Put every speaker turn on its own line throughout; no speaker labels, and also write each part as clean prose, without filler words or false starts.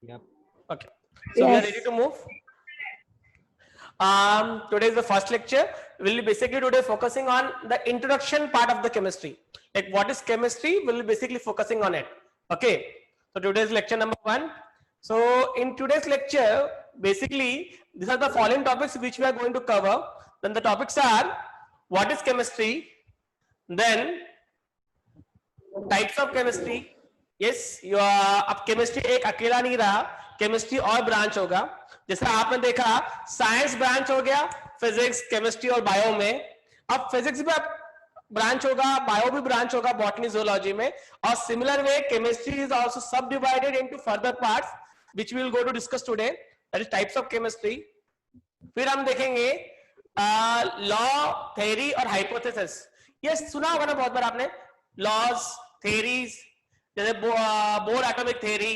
Yep.
Okay. So we are
Yes.
ready to move. Today is the first lecture. We'll be basically today focusing on the introduction part of the chemistry. Like what is chemistry? We'll be basically focusing on it. Okay. So today's lecture number 1. So in today's lecture, basically these are the following topics which we are going to cover. Then the topics are what is chemistry, then types of chemistry. Yes अब chemistry एक अकेला नहीं रहा, chemistry और branch होगा. जैसे आपने देखा साइंस ब्रांच हो गया फिजिक्स केमिस्ट्री और बायो में. अब फिजिक्स भी ब्रांच होगा, बायो भी ब्रांच होगा बॉटनी जूलॉजी में. और similar way chemistry is also subdivided into further parts which we will go to discuss today, that is types of chemistry. फिर हम देखेंगे लॉ, थ्योरी और हाइपोथेसिस. ये सुना होगा ना बहुत बार आपने, लॉज, थ्योरीज, जैसे बोर एटॉमिक थ्योरी,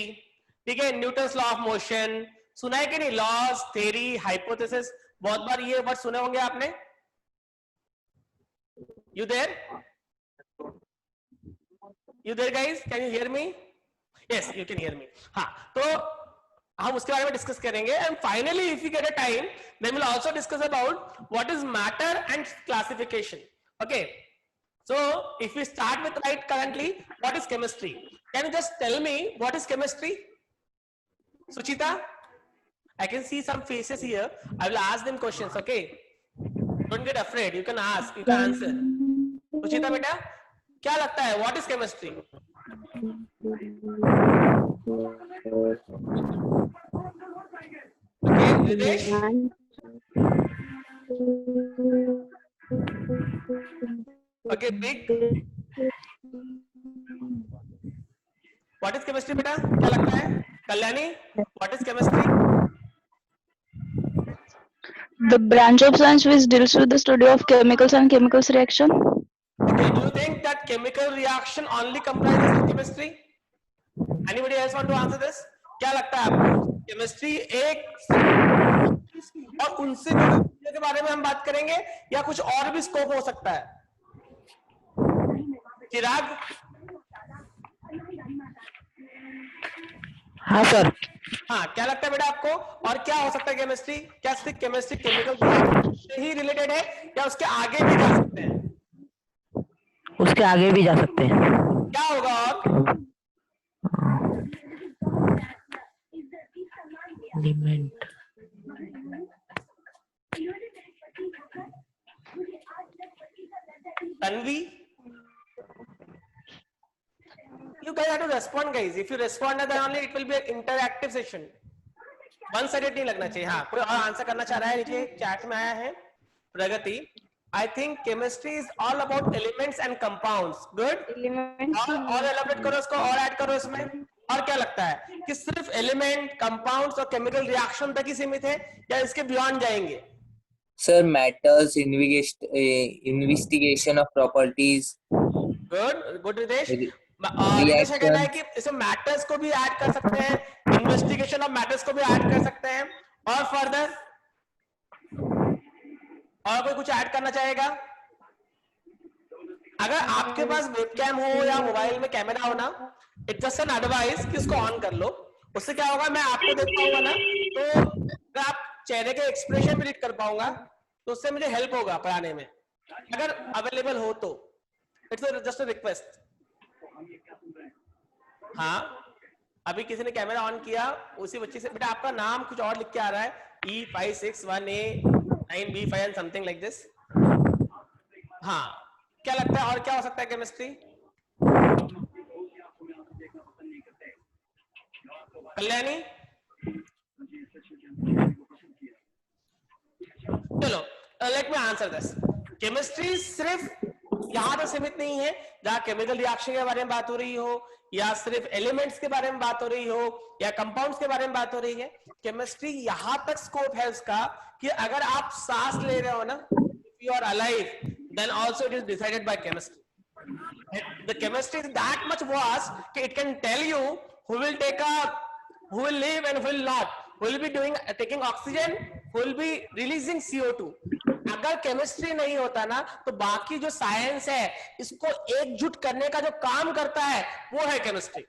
ठीक है, न्यूटन्स लॉ ऑफ मोशन. सुना है कि नहीं? लॉज, थ्योरी, हाइपोथेसिस, बहुत बार ये वर्ड सुने होंगे आपने. You there guys, can you hear me? Yes, you can hear me. हाँ, तो हम उसके बारे में डिस्कस करेंगे. And finally if you get a time then will also discuss about what is matter and classification. Okay, so if we start with right currently, what is chemistry? Can you just tell me what is chemistry? Suchita, I can see some faces here. I will ask them questions. Okay, don't get afraid, you can ask, you can answer. Suchita beta, क्या लगता है what is chemistry? Okay, Ridesh? Okay, big. What is chemistry बेटा, क्या लगता है? Kalyani, what is chemistry?
The branch of science which deals with the study of chemicals and chemicals reaction.
Okay, do you think that chemical reaction only comprises of chemistry? Anybody else want to answer this? क्या लगता है आपको? Chemistry एक और उनसे जुड़ी चीजों के बारे में हम बात करेंगे या कुछ और भी स्कोप हो सकता है? चिराग?
हाँ सर.
हाँ, क्या लगता है बेटा आपको? और क्या हो सकता है केमिस्ट्री? क्या सिर्फ केमिस्ट्री केमिकल से ही रिलेटेड है या उसके आगे भी जा सकते हैं?
उसके आगे भी जा सकते हैं.
क्या होगा और?
Element.
Tanvi? You guys have to respond, guys. If you respond, then only it will be an interactive session. One sided नहीं लगना चाहिए. हाँ, कोई और आंसर करना चाह रहा है? नीचे चैट में आया है प्रगति. I think chemistry is all about elements and compounds. Good. और elaborate करो इसको और ऐड करो इसमें. और क्या लगता है कि सिर्फ एलिमेंट, कंपाउंड्स और केमिकल रिएक्शन तक ही सीमित है या इसके बियॉन्ड जाएंगे?
Sir, matters investigation of properties.
Good Ritesh. Ritesh का कहना है कि इसमें मैटर्स को भी ऐड कर सकते हैं, इन्वेस्टिगेशन ऑफ मैटर्स को भी ऐड कर सकते हैं. और फर्दर और कोई कुछ ऐड करना चाहेगा? अगर आपके पास वेबकैम हो या मोबाइल में कैमरा हो ना, इट्स जस्ट एन एडवाइस कि इसको ऑन कर लो. उससे क्या होगा, मैं आपको देख पाऊंगा ना, तो अगर आप चेहरे के एक्सप्रेशन भी रीड कर पाऊंगा तो उससे मुझे हेल्प होगा पढ़ाने में, अगर अवेलेबल हो तो. It's just a request. हाँ, अभी किसी ने कैमरा ऑन किया, उसी बच्चे से बेटा आपका नाम कुछ और लिख के आ रहा है, E561A9B5 and something like this. हाँ, क्या लगता है और क्या हो सकता है केमिस्ट्री? कल्याणी? चलो, let me answer this. Chemistry सिर्फ यहां तक सीमित नहीं है जहां केमिकल रिएक्शन के बारे में बात हो रही हो या सिर्फ एलिमेंट्स के बारे में बात हो रही हो या कंपाउंड्स के बारे में बात हो रही है. केमिस्ट्री यहां तक स्कोप है उसका कि अगर आप सांस ले रहे हो ना, if you are alive, then also it is decided by chemistry. The chemistry is that much vast that it can tell you who will live and who will not, who will be taking oxygen, who will be releasing CO2. अगर chemistry नहीं होता ना तो बाकी जो science है इसको एकजुट करने का जो काम करता है वो है chemistry.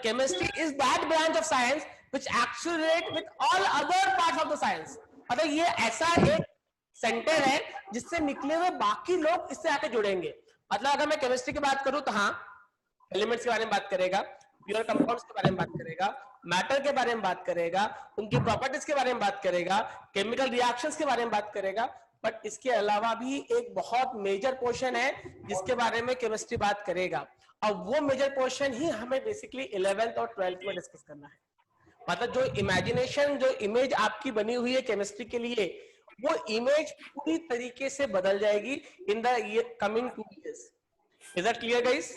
Chemistry is that branch of science which accelerate with all other parts of the science. मतलब ये ऐसा एक सेंटर है जिससे निकले हुए बाकी लोग इससे आके जुड़ेंगे. मतलब अगर मैं केमिस्ट्री की बात करूं तो हाँ, एलिमेंट्स के बारे में बात करेगा, प्योर कंपाउंड्स के बारे में बात करेगा, मैटर के बारे में बात करेगा, उनकी प्रॉपर्टीज के बारे में बात करेगा, केमिकल रिएक्शंस के बारे में बात करेगा. बट इसके अलावा भी एक बहुत मेजर पोर्शन है जिसके बारे में केमिस्ट्री बात करेगा, और वो मेजर पोर्शन ही हमें बेसिकली 11th और 12th में डिस्कस करना है. मतलब जो इमेजिनेशन, जो इमेज आपकी बनी हुई है केमिस्ट्री के लिए, वो इमेज पूरी तरीके से बदल जाएगी in the coming 2 years. Is that clear guys?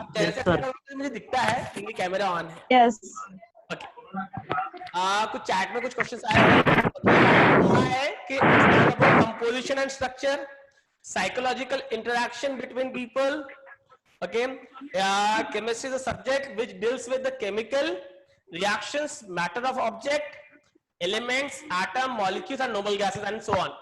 आप जैसे मुझे दिखता है कि कैमरा ऑन है.
Yes.
ओके. कुछ चैट में कुछ क्वेश्चंस आए हैं कि composition and structure, psychological interaction between people. Okay, chemistry is a subject which deals with the chemical reactions, matter of object, elements, atom, molecules and noble gases and so on.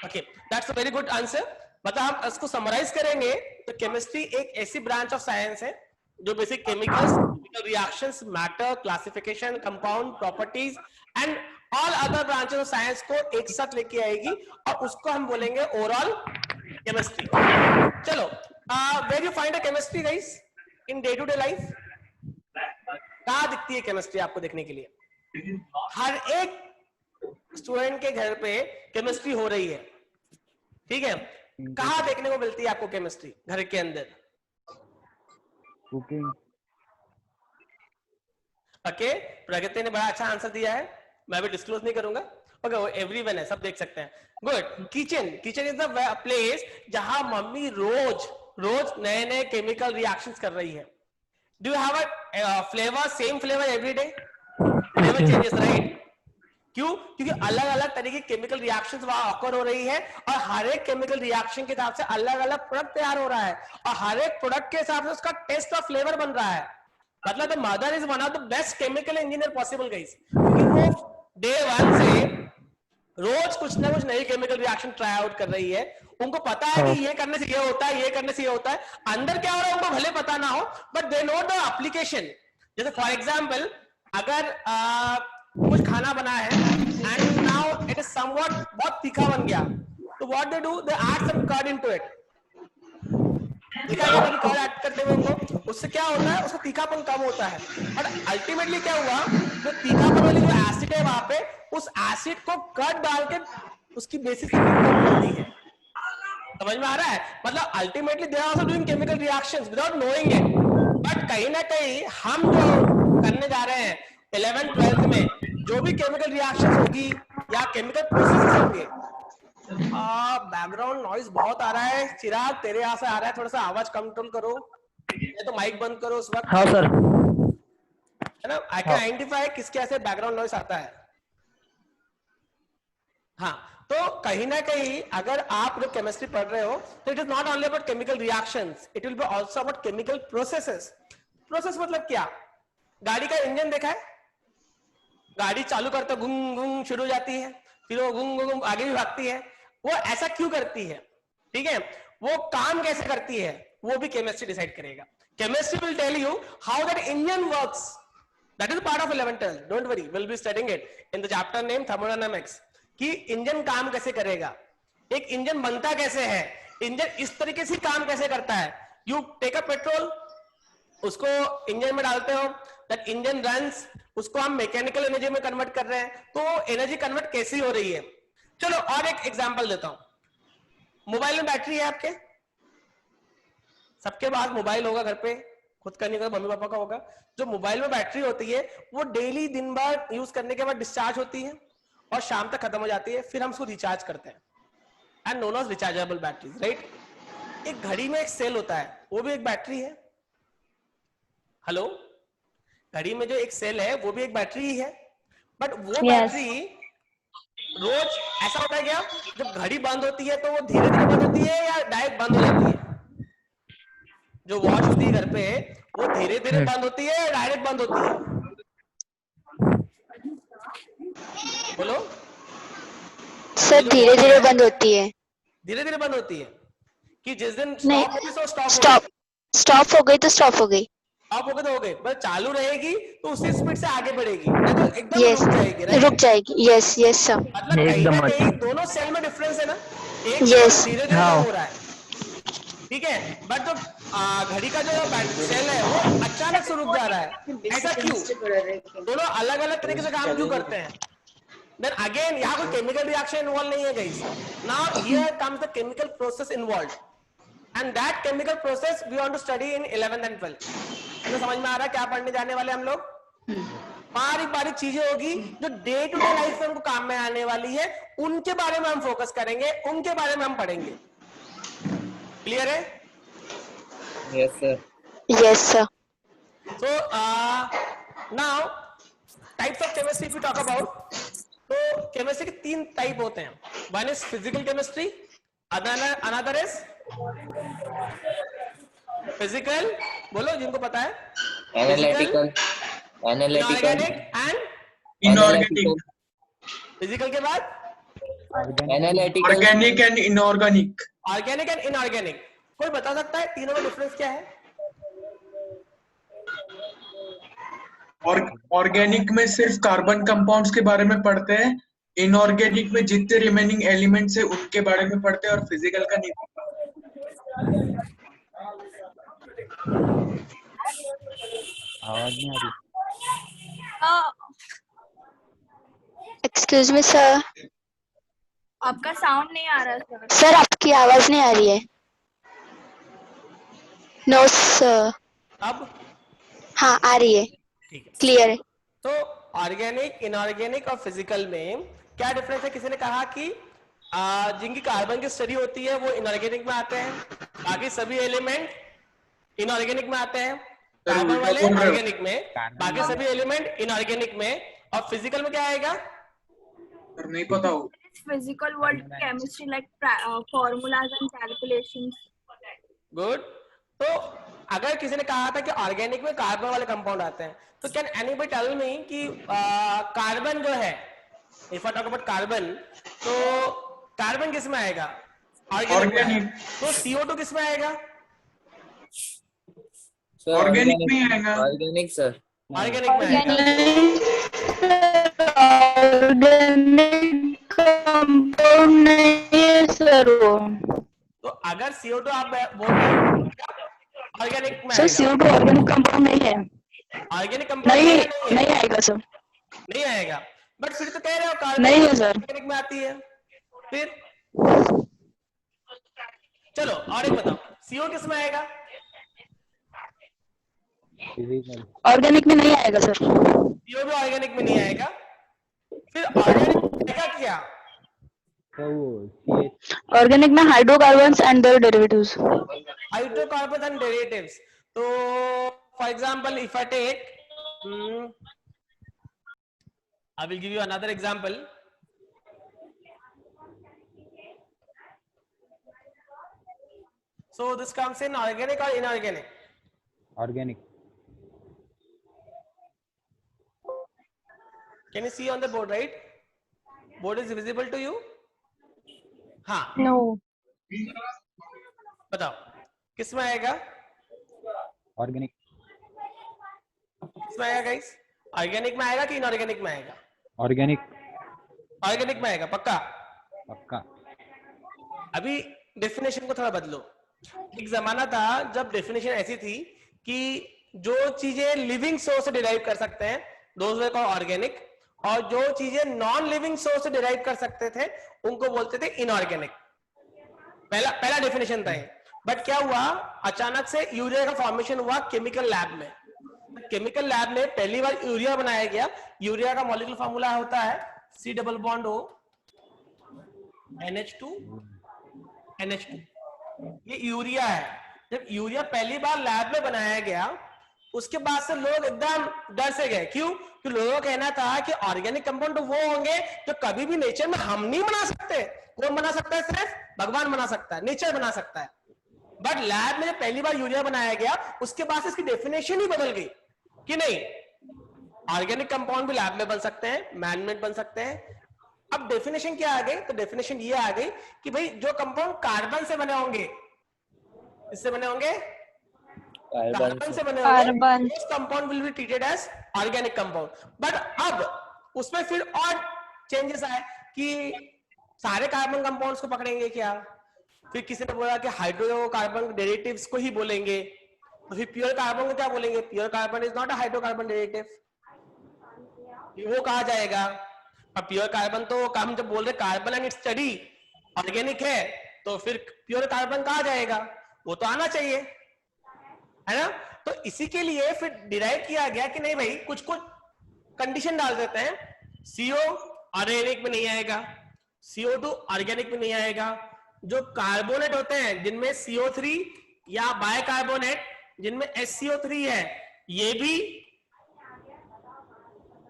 Okay, that's a very good answer. मतलब हम इसको summarise करेंगे तो chemistry एक ऐसी branch of science है जो basic chemicals, chemical reactions, matter, classification, compound, properties and all other branches of science को एक साथ लेके आएगी और उसको हम बोलेंगे ओवरऑल केमिस्ट्री. चलो, where you find a chemistry guys in day to day life? कहाँ दिखती है केमिस्ट्री आपको देखने के लिए? हर एक स्टूडेंट के घर पे केमिस्ट्री हो रही है, ठीक है? कहाँ देखने को मिलती है आपको केमिस्ट्री? घर के अंदर.
कुकिंग.
ओके, प्रगति ने बड़ा अच्छा आंसर दिया है, मैं भी डिस्क्लोज नहीं करूंगा. ओके, वो एवरीवन है, सब देख सकते हैं. Good. Kitchen, kitchen is the place जहां मम्मी रोज नए नए केमिकल रिएक्शंस कर रही है. Do you have a flavour, same flavour every day? Flavour changes, right? क्यों? क्योंकि अलग अलग तरह की केमिकल रिएक्शंस वहां ऑकर हो रही है और हर एक केमिकल रिएक्शन के हिसाब से अलग अलग प्रोडक्ट तैयार हो रहा है और हर एक प्रोडक्ट के हिसाब से उसका टेस्ट और फ्लेवर बन रहा है. मतलब the mother is one of the best chemical engineer possible guys, क्योंकि वो डे 1 से रोज कुछ ना कुछ नई केमिकल रिएक्शन ट्राई आउट कर रही है. उनको पता है कि ये करने से ये होता है, ये करने से ये होता है. अंदर क्या हो रहा है उनको भले पता ना हो, but they know the application. जैसे फॉर एग्जांपल, अगर कुछ खाना बना है and now it is somewhat बहुत तीखा बन गया, तो what they do, they add some curd into it. Curd add करते हुए उनको, उससे क्या होता है, उसका तीखापन कम होता है. और अल्टीमेटली क्या हुआ, जो तीखापन वाली जो एसिड है वहां पे, उस एसिड को कर्ड डाल के उसकी बेसिस होती है. समझ में आ रहा है? मतलब ultimately they are also doing chemical reactions without knowing it. But कहीं ना कहीं हम जो करने जा रहे हैं 11th 12th में, जो भी केमिकल रिएक्शंस होगी या केमिकल प्रोसेसेस होंगे. बैकग्राउंड नॉइज बहुत आ रहा है. चिराग, तेरे यहाँ से आ रहा है, थोड़ा सा आवाज कंट्रोल करो, तो माइक बंद करो उस वक्त.
हाँ सर.
है ना? आई कैन आइडेंटिफाई किसके ऐसे बैकग्राउंड नॉइज आता है. हाँ, तो कहीं ना कहीं अगर आप लोग केमिस्ट्री पढ़ रहे हो तो it is not only about chemical reactions, it will be also about chemical processes. Process मतलब क्या? गाड़ी का इंजन देखा है? गाड़ी चालू करते घूम घूम शुरू हो जाती है, फिर वो घूम घूम आगे भी भागती है. वो ऐसा क्यों करती है? ठीक है, वो काम कैसे करती है वो भी केमिस्ट्री डिसाइड करेगा. Chemistry will tell you how that engine works. That is part of 11th 12th. Don't worry, will be studying it in the chapter name thermodynamics, कि इंजन काम कैसे करेगा, एक इंजन बनता कैसे है, इंजन इस तरीके से काम कैसे करता है. यू टेक अ पेट्रोल, उसको इंजन में डालते हो, दैट इंजन रन्स, उसको हम मैकेनिकल एनर्जी में कन्वर्ट कर रहे हैं, तो एनर्जी कन्वर्ट कैसी हो रही है. चलो और एक एग्जांपल देता हूं. मोबाइल में बैटरी है आपके, सबके पास मोबाइल होगा घर पे, खुद का नहीं होगा, मम्मी पापा का होगा. जो मोबाइल में बैटरी होती है वो डेली दिन भर यूज करने के बाद डिस्चार्ज होती है और शाम तक खत्म हो जाती है, फिर हम उसको रिचार्ज करते हैं, and known as rechargeable batteries, right? एक घड़ी में एक सेल होता है, वो भी एक बैटरी है. हेलो, घड़ी में जो एक सेल है वो भी एक बैटरी ही है. बट वो बैटरी रोज ऐसा होता है क्या, जब घड़ी बंद होती है तो वो धीरे धीरे बंद होती है या डायरेक्ट बंद हो जाती है? जो वॉच होती है घर पे, वो धीरे धीरे बंद होती है या डायरेक्ट बंद होती है? बोलो
सर. धीरे धीरे बंद होती है.
धीरे धीरे बंद होती है कि जिस दिन
नहीं,
स्टॉप होगी तो स्टॉप
स्टॉप हो गई तो स्टॉप हो गई.
ऑफ हो गए तो हो गए, बस चालू रहेगी तो उसी स्पीड से आगे बढ़ेगी, नहीं तो एकदम
यस
रुक जाएगी, right?
रुक जाएगी यस यस सर
मतलब कहीं
एकदम
ना
मत।
कहीं दोनों सेल में डिफरेंस है ना, एक
Yes.
सेल धीरे धीरे
हाँ।
हो रहा है, ठीक है, बट जो घड़ी का जो सेल है वो अचानक से रुक जा रहा है, ऐसा क्यों? दोनों अलग अलग तरीके से काम क्यों करते हैं? देन अगेन यहाँ कोई केमिकल रिएक्शन इन्वॉल्व नहीं है guys, now here comes the chemical process involve, and that chemical process we want to study in 11th and 12th। तो समझ में आ रहा है क्या पढ़ने जाने वाले हम लोग? बारीक बारीक चीजें होगी जो डे टू डे लाइफ में हमको काम में आने वाली है, उनके बारे में हम फोकस करेंगे, उनके बारे में हम पढ़ेंगे। क्लियर है?
Yes, sir.
Yes sir
So now types of chemistry if we talk about, तो केमिस्ट्री के 3 टाइप होते हैं, one is physical chemistry, another is physical, बोलो जिनको पता है,
Analytical. Analytical.
Inorganic and
Analytical.
Physical के बाद
Analytical.
Organic and inorganic.
Organic and inorganic. कोई बता सकता है तीनों में डिफरेंस क्या है?
और ऑर्गेनिक में सिर्फ कार्बन कंपाउंड्स के बारे में पढ़ते हैं, इनऑर्गेनिक में जितने रिमेनिंग एलिमेंट्स है उनके बारे में पढ़ते हैं, और फिजिकल का नहीं पढ़ते।
एक्सक्यूज मी सर
आपका साउंड नहीं आ रहा सर।
सर आपकी आवाज नहीं आ रही है। नो सर
अब
हाँ आ रही है
ठीक है,
क्लियर है
तो ऑर्गेनिक, इनऑर्गेनिक और फिजिकल में क्या डिफरेंस है? किसी ने कहा कि जिनकी कार्बन की स्टडी होती है वो इनऑर्गेनिक में आते हैं, बाकी सभी एलिमेंट इनऑर्गेनिक में आते हैं, कार्बन वाले
बोल रहे हो।
ऑर्गेनिक में, बाकी सभी एलिमेंट इनऑर्गेनिक में, और फिजिकल में क्या आएगा?
और नहीं पता हो।
Physical world chemistry like formulas and calculations.
Good. तो अगर किसी ने कहा था कि ऑर्गेनिक में कार्बन वाले कंपाउंड आते हैं, तो कैन एनीबडी टेल मी कि कार्बन जो है, if I talk about carbon, तो कार्बन किस में आएगा? ऑर्गेनिक में
Organic.
आएगा। तो CO2 किस में आएगा?
Sir,
ऑर्गेनिक में आएगा।
Organic, sir.
ऑर्गेनिक में आएगा।
ऑर्गेनिक कंपाउंड नहीं है सर वो।
तो अगर CO2 आप बोल रहे हो ऑर्गेनिक में
सर
आएगा,
CO2 ऑर्गेनिक कंपाउंड नहीं है।
ऑर्गेनिक कंपाउंड
नहीं
नहीं
नहीं आएगा सर।
नहीं आएगा, बट फिर तो कह रहे हो कार्बन
नहीं है सर।
ऑर्गेनिक में आती है। फिर चलो और एक बताओ, CO किस में आएगा?
ऑर्गेनिक में नहीं आएगा सर।
CO भी ऑर्गेनिक में नहीं आएगा। फिर ऑर्गेनिक आएगा क्या?
ऑर्गेनिक में hydrocarbons and their derivatives.
Hydrocarbon and derivatives. तो for example if I take, I will give you another example. So this comes in organic or inorganic?
Organic.
Can you see on the board, right? Board is visible to you? हाँ,
No.
बताओ किस में आएगा?
Organic.
किस में आएगा guys? Organic में आएगा कि इनऑर्गेनिक में आएगा?
Organic.
ऑर्गेनिक में आएगा पक्का?
पक्का।
अभी डेफिनेशन को थोड़ा बदलो। एक जमाना था जब डेफिनेशन ऐसी थी कि जो चीजें लिविंग सोर्स से डिराइव कर सकते हैं दोज वर कॉल्ड ऑर्गेनिक, और जो चीजें नॉन लिविंग सोर्स से डिराइव कर सकते थे उनको बोलते थे इनऑर्गेनिक। पहला डेफिनेशन था ये। बट क्या हुआ, अचानक से यूरिया का फॉर्मेशन हुआ केमिकल लैब में। केमिकल लैब में पहली बार यूरिया बनाया गया। यूरिया का मॉलिक्यूलर फॉर्मूला होता है C+O NH2 NH2। ये यूरिया है। जब यूरिया पहली बार लैब में बनाया गया उसके बाद से लोग एकदम डर से गए। क्यों? कि लोगों का कहना था कि ऑर्गेनिक कंपाउंड वो होंगे जो कभी भी नेचर में हम नहीं बना सकते। कौन बना सकता है? सिर्फ भगवान बना सकता है, नेचर बना सकता है। बट लैब में जब पहली बार यूरिया बनाया गया उसके बाद से इसकी डेफिनेशन ही बदल गई कि नहीं, ऑर्गेनिक कंपाउंड भी लैब में बन सकते हैं, मैनमेड बन सकते हैं। अब डेफिनेशन क्या आ गई? तो डेफिनेशन ये आ गई कि भाई जो कंपाउंड कार्बन से बने होंगे, इससे बने होंगे कार्बन से बने हुए
Carbon.
Compound will be treated as organic compound. But अब उसमें फिर और चेंजेस आए कि सारे कार्बन कंपाउंड्स को पकड़ेंगे क्या, फिर किसी ने बोला कि हाइड्रोकार्बन डेरिवेटिव्स को ही बोलेंगे, तो फिर प्योर कार्बन को क्या बोलेंगे, pure carbon is not a hydrocarbon derivative, वो कहा जाएगा। और प्योर कार्बन तो हम जब बोल रहे carbon and it's study organic है, तो फिर प्योर कार्बन कहा जाएगा, वो तो आना चाहिए, है ना। तो इसी के लिए फिर डिराइव किया गया कि नहीं भाई, कुछ कुछ कंडीशन डाल देते हैं, CO ऑर्गेनिक में नहीं आएगा, CO2 ऑर्गेनिक में नहीं आएगा, जो कार्बोनेट होते हैं जिनमें CO3 या बाइकार्बोनेट जिनमें SCO3 है, ये भी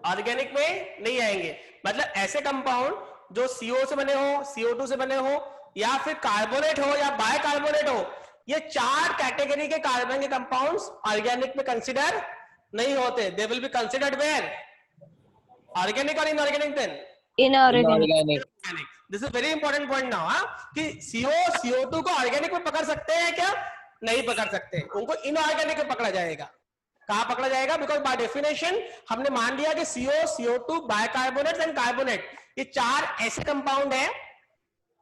ऑर्गेनिक में नहीं आएंगे। मतलब ऐसे कंपाउंड जो CO से बने हो, CO2 से बने हो, या फिर कार्बोनेट हो या बाइकार्बोनेट हो, ये 4 कैटेगरी के कार्बन के कंपाउंड्स ऑर्गेनिक में कंसीडर नहीं होते। They will be considered where, organic और inorganic. Then
Inorganic.
This is very important point now, कि CO CO2 को ऑर्गेनिक में पकड़ सकते हैं क्या, नहीं पकड़ सकते, उनको इनऑर्गेनिक में पकड़ा जाएगा। कहां पकड़ा जाएगा, बिकॉज बाय डेफिनेशन हमने मान लिया कि CO CO2 bicarbonate and carbonate, ये 4 ऐसे कंपाउंड है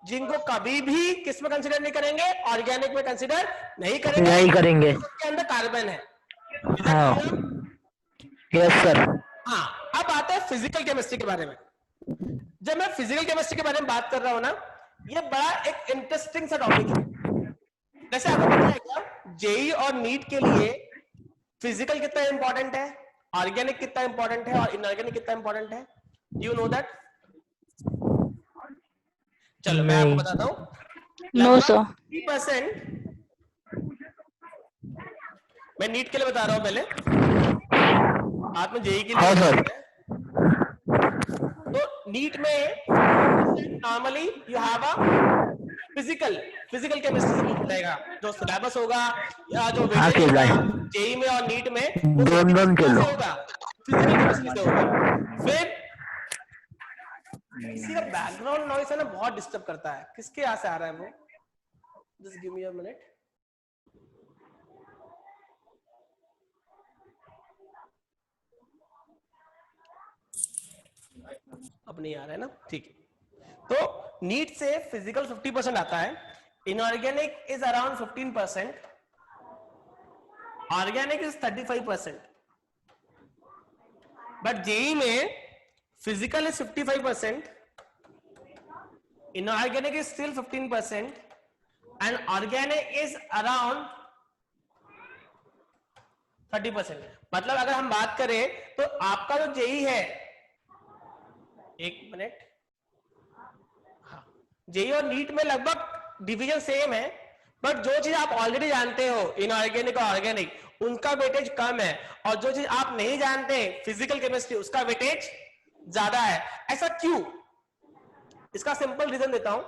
जिनको कभी भी किस में कंसीडर नहीं करेंगे, ऑर्गेनिक में कंसीडर नहीं करेंगे,
नहीं करेंगे।
उसके अंदर कार्बन है।
हाँ, यस सर।
हाँ, अब आते हैं फिजिकल केमिस्ट्री के बारे में। जब मैं फिजिकल केमिस्ट्री के बारे में बात कर रहा हूं ना, ये बड़ा एक इंटरेस्टिंग सा टॉपिक है। जैसे आपको पता है क्या, जेई और नीट के लिए फिजिकल कितना इंपॉर्टेंट है, ऑर्गेनिक कितना इंपॉर्टेंट है और इनऑर्गेनिक कितना इंपॉर्टेंट है, यू नो दैट? चलो मैं आपको बताता हूँ।
No, sir.
50%, मैं नीट के लिए बता रहा हूं पहले, आप में जेई के लिए।
हाँ सर।
तो नीट में normally you have a physical chemistry से पूछा जाएगा, जो सिलेबस होगा या जो वेटेज होगा जेई में और नीट में, वो
दोनों के लो
होगा, फिजिकल केमिस्ट्री से होगा। फिर किसी का बैकग्राउंड नॉइस है ना, बहुत डिस्टर्ब करता है, किसके यहाँ से आ रहा है वो, just give me a minute. अब नहीं आ रहा है ना, ठीक है। तो नीट से फिजिकल 50% आता है, inorganic is around 15%, organic is 35%, but JEE में physical is 55%, inorganic is still 15%, and organic is around 30%। मतलब अगर हम बात करें तो आपका जो जेई है, एक मिनट, हाँ, जेई और नीट में लगभग डिवीजन सेम है, बट जो चीज आप ऑलरेडी जानते हो इनऑर्गेनिक और ऑर्गेनिक, उनका वेटेज कम है, और जो चीज आप नहीं जानते फिजिकल केमिस्ट्री, उसका वेटेज ज्यादा है। ऐसा क्यों? इसका सिंपल रीजन देता हूं।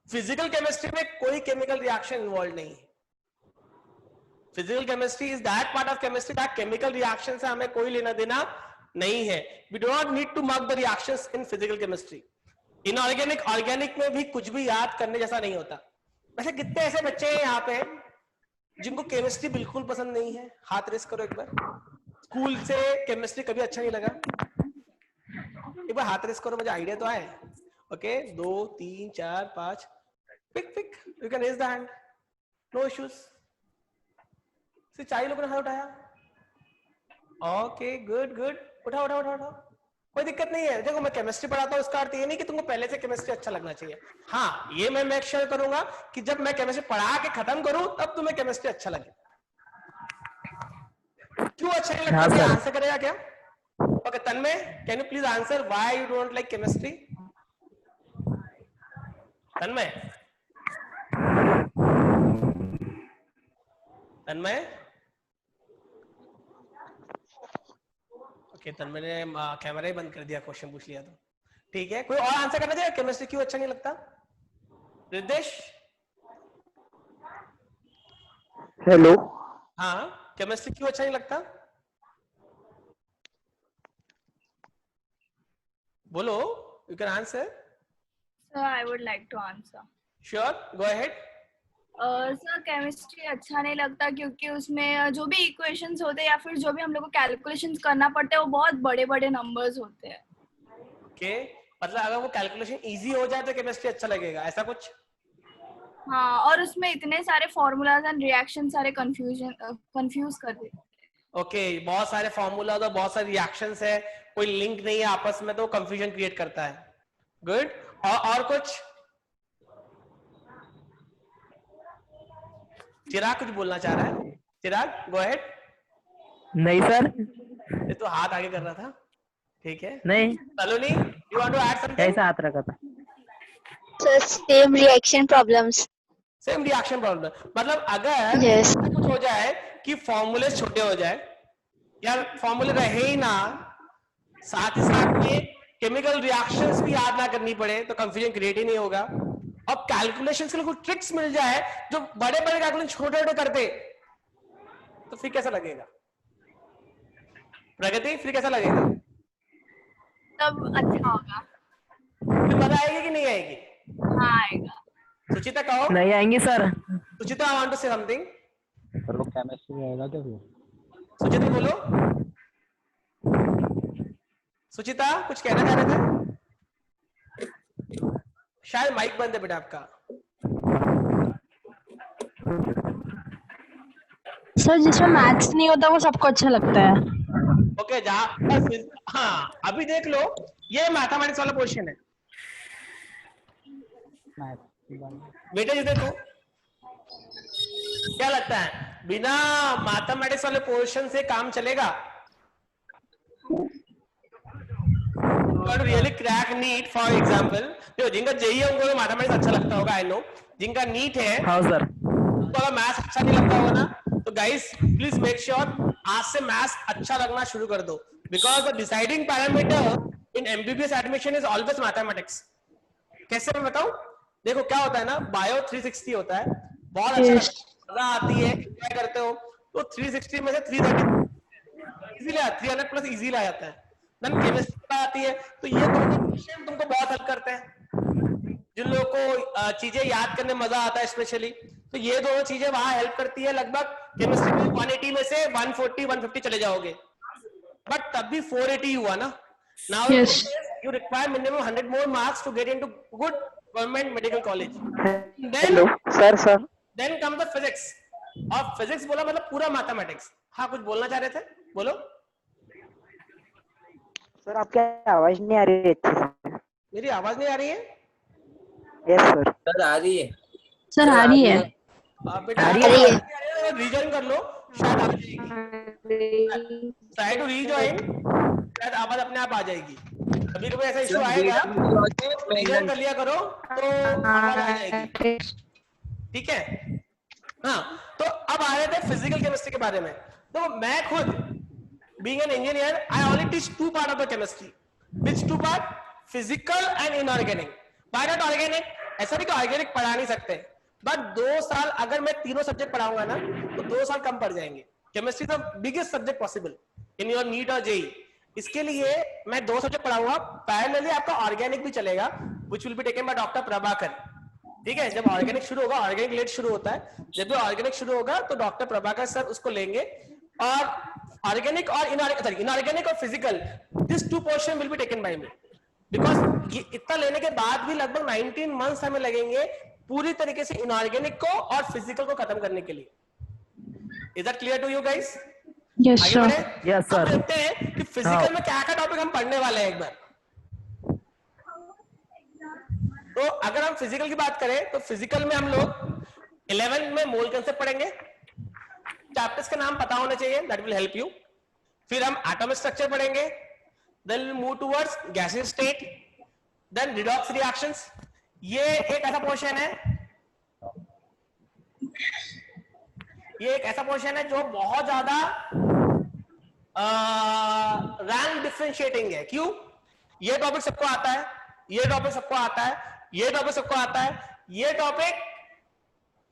फिजिकल केमिस्ट्री में कोई केमिकल रिएक्शन इन्वॉल्व नहीं है। Physical chemistry is that part of chemistry that chemical reaction से हमें कोई लेना देना नहीं है। We do not need to mark the reactions in physical chemistry. Inorganic organic में भी कुछ भी याद करने जैसा नहीं होता। वैसे कितने ऐसे बच्चे हैं यहाँ पे जिनको केमिस्ट्री बिल्कुल पसंद नहीं है? हाथ रेस करो एक बार। स्कूल से केमिस्ट्री कभी अच्छा नहीं लगा? एक बार हाथ रेस करो, मुझे आइडिया तो आए। Okay, 2 3 4 5, pick you can raise the hand, no issues. सिर्फ 4 लोगों ने हाथ उठाया। ओके, गुड, उठाओ, कोई दिक्कत नहीं है। देखो मैं केमिस्ट्री पढ़ाता हूँ, इसका अर्थ ये नहीं कि तुमको पहले से केमिस्ट्री अच्छा लगना चाहिए। हाँ, ये मैं मेक श्योर करूंगा कि जब मैं केमिस्ट्री पढ़ा के खत्म करूं तब तुम्हें केमिस्ट्री अच्छा लगे। क्यों अच्छा नहीं लगता?
हाँ,
आंसर करेगा क्या? Okay, Tanmay, can you please answer why you don't like chemistry? Tanmay, okay, Tanmay ने कैमरा ही बंद कर दिया, क्वेश्चन पूछ लिया तो ठीक है। कोई और आंसर करना चाहिए? केमिस्ट्री क्यों अच्छा नहीं लगता? रिद्धेश?
हेलो,
हाँ, केमिस्ट्री क्यों अच्छा नहीं लगता? बोलो, you can answer.
So I would like to answer.
Sure, go ahead.
Sir chemistry अच्छा नहीं लगता क्योंकि उसमें जो भी इक्वेशंस होते हैं या फिर जो भी हम लोग को कैलकुलेशंस करना पड़ता है वो बहुत बड़े बड़े नंबर्स होते हैं।
ओके, मतलब अगर वो कैलकुलेशन इजी हो जाए तो केमिस्ट्री अच्छा लगेगा, ऐसा कुछ?
हाँ, और उसमें इतने सारे फॉर्मूलाज एंड रिएक्शन सारे कंफ्यूज कर देते हैं।
ओके, बहुत सारे फॉर्मूला और बहुत सारे रिएक्शंस है, कोई लिंक नहीं है आपस में, तो कंफ्यूजन क्रिएट करता है। गुड। और कुछ? चिराग कुछ बोलना चाह रहा है? चिराग गो अहेड।
नहीं सर,
ये तो हाथ आगे कर रहा था, ठीक है।
नहीं,
Saloni, you want to add something?
ऐसा हाथ रखा था।
Sir same reaction problems.
Same reaction problem, मतलब अगर
Yes.
कुछ हो जाए कि फॉर्मूले छोटे हो जाए या फॉर्मूले रहे ही ना, साथ ही साथ में केमिकल रिएक्शंस भी याद ना करनी पड़े, तो कंफ्यूजन क्रिएट ही नहीं होगा। अब कैलकुलेशंस के लिए कुछ ट्रिक्स मिल जाए जो बड़े बड़े कैलकुलेशन छोटे छोटे करते, तो फिर कैसा लगेगा प्रगति? फिर कैसा लगेगा?
तब अच्छा होगा।
फिर मजा आएगी कि नहीं आएगी?
हाँ, आएगा।
सुचिता कहो।
नहीं आएंगी sir.
Suchita, I want to say something.
Sir वो केमिस्ट्री रहेगा क्या फिर?
सुचिता बोलो। सुचिता कुछ कहना चाह रहे थे? शायद माइक बंद है बेटा आपका।
सर जिसमें मैथ्स नहीं होता वो सबको अच्छा लगता है।
ओके, हाँ अभी देख लो, ये मैथमेटिक्स वाला क्वेश्चन है बेटा, ये देखो क्या लगता है, बिना मैथमेटिक्स वाले पोर्शन से काम चलेगा? Really crack NEET for example, देखो जिनका जेईई है उनको तो मैथमेटिक्स अच्छा लगता होगा, आई नो। जिनका नीट है
हाँ सर,
उनको अगर मैथ्स अच्छा नहीं लगता होगा ना, तो गाइस प्लीज मेक श्योर आज से मैथ्स अच्छा लगना शुरू कर दो, because the deciding parameter in MBBS admission is always mathematics. कैसे मैं बताऊं? देखो क्या होता है ना, बायो 360 होता है, बहुत अच्छा लगता है, मजा आती है, एंजॉय करते हो, तो 360 में से 330 इजीली 300 प्लस इजीली आ जाता है। देन केमिस्ट्री आती है, तो ये क्वेश्चन तुमको बहुत हेल्प करते हैं, जिन लोगों को चीजें याद करने में मजा आता है स्पेशली, तो ये दोनों चीजें वहां हेल्प करती है। लगभग केमिस्ट्री में 180 में से 140 150 चले जाओगे, बट तब भी 480 हुआ ना। Now you require minimum 100 more marks to get into good government medical college.
Hello sir. Sir
Then comes the physics. और फिजिक्स बोला मतलब पूरा मैथमेटिक्स। हाँ कुछ बोलना चाह रहे थे, बोलो।
सर आपकी आवाज नहीं आ रही है अच्छे से।
मेरी आवाज नहीं आ रही है?
Yes sir.
सर आ रही है।
सर आ रही है।
बेटा रिजॉइन कर लो, शायद आ जाएगी। ट्राई टू रिजॉइन, शायद आवाज अपने आप आ जाएगी। कभी कभी ऐसा इशू आएगा, रिजॉइन कर लिया करो तो आवाज आ जाएगी, ठीक है। हाँ, तो अब आ रहे थे फिजिकल केमिस्ट्री के बारे में। तो मैं खुद being an engineer, I only teach 2 part of the chemistry. Which 2 part? Physical and inorganic. Why not organic? ऐसा नहीं कि ऑर्गेनिक पढ़ा नहीं सकते, बट 2 साल अगर मैं तीनों सब्जेक्ट पढ़ाऊंगा ना, तो 2 साल कम पड़ जाएंगे। Chemistry the biggest subject possible in your NEET और जेई। इसके लिए मैं 2 सब्जेक्ट पढ़ाऊंगा, पैरेलली आपका ऑर्गेनिक भी चलेगा, which will be taken by doctor Prabhakar, ठीक है। जब ऑर्गेनिक शुरू होगा, ऑर्गेनिक लेट शुरू होता है, जब भी ऑर्गेनिक शुरू होगा तो डॉक्टर प्रभाकर सर उसको लेंगे। और ऑर्गेनिक और इनऑर्गेनिक और physical, this 2 portion will be taken by me, because ये इतना लेने के बाद भी लगभग 19 मंथ्स हमें लगेंगे पूरी तरीके से इनऑर्गेनिक को और फिजिकल को खत्म करने के लिए। Is that clear to you guys?
Yes
आगे
सर।
बढ़े।
यस
अब
सर।
देखते हैं कि फिजिकल में क्या क्या टॉपिक हम पढ़ने वाले हैं एक बार। तो अगर हम फिजिकल की बात करें तो फिजिकल में हम लोग 11 में मोल कंसेप्ट पढ़ेंगे। चैप्टर्स का नाम पता होना चाहिए, दैट विल हेल्प यू। फिर हम एटॉमिक स्ट्रक्चर पढ़ेंगे, then will move towards gaseous state, then redox reactions. ये एक ऐसा पोर्शन है, ये एक ऐसा पोर्शन है जो बहुत ज्यादा रैंक डिफरेंशिएटिंग है। क्यों? ये टॉपिक सबको आता है, ये टॉपिक सबको आता है, ये टॉपिक सबको आता है, ये टॉपिक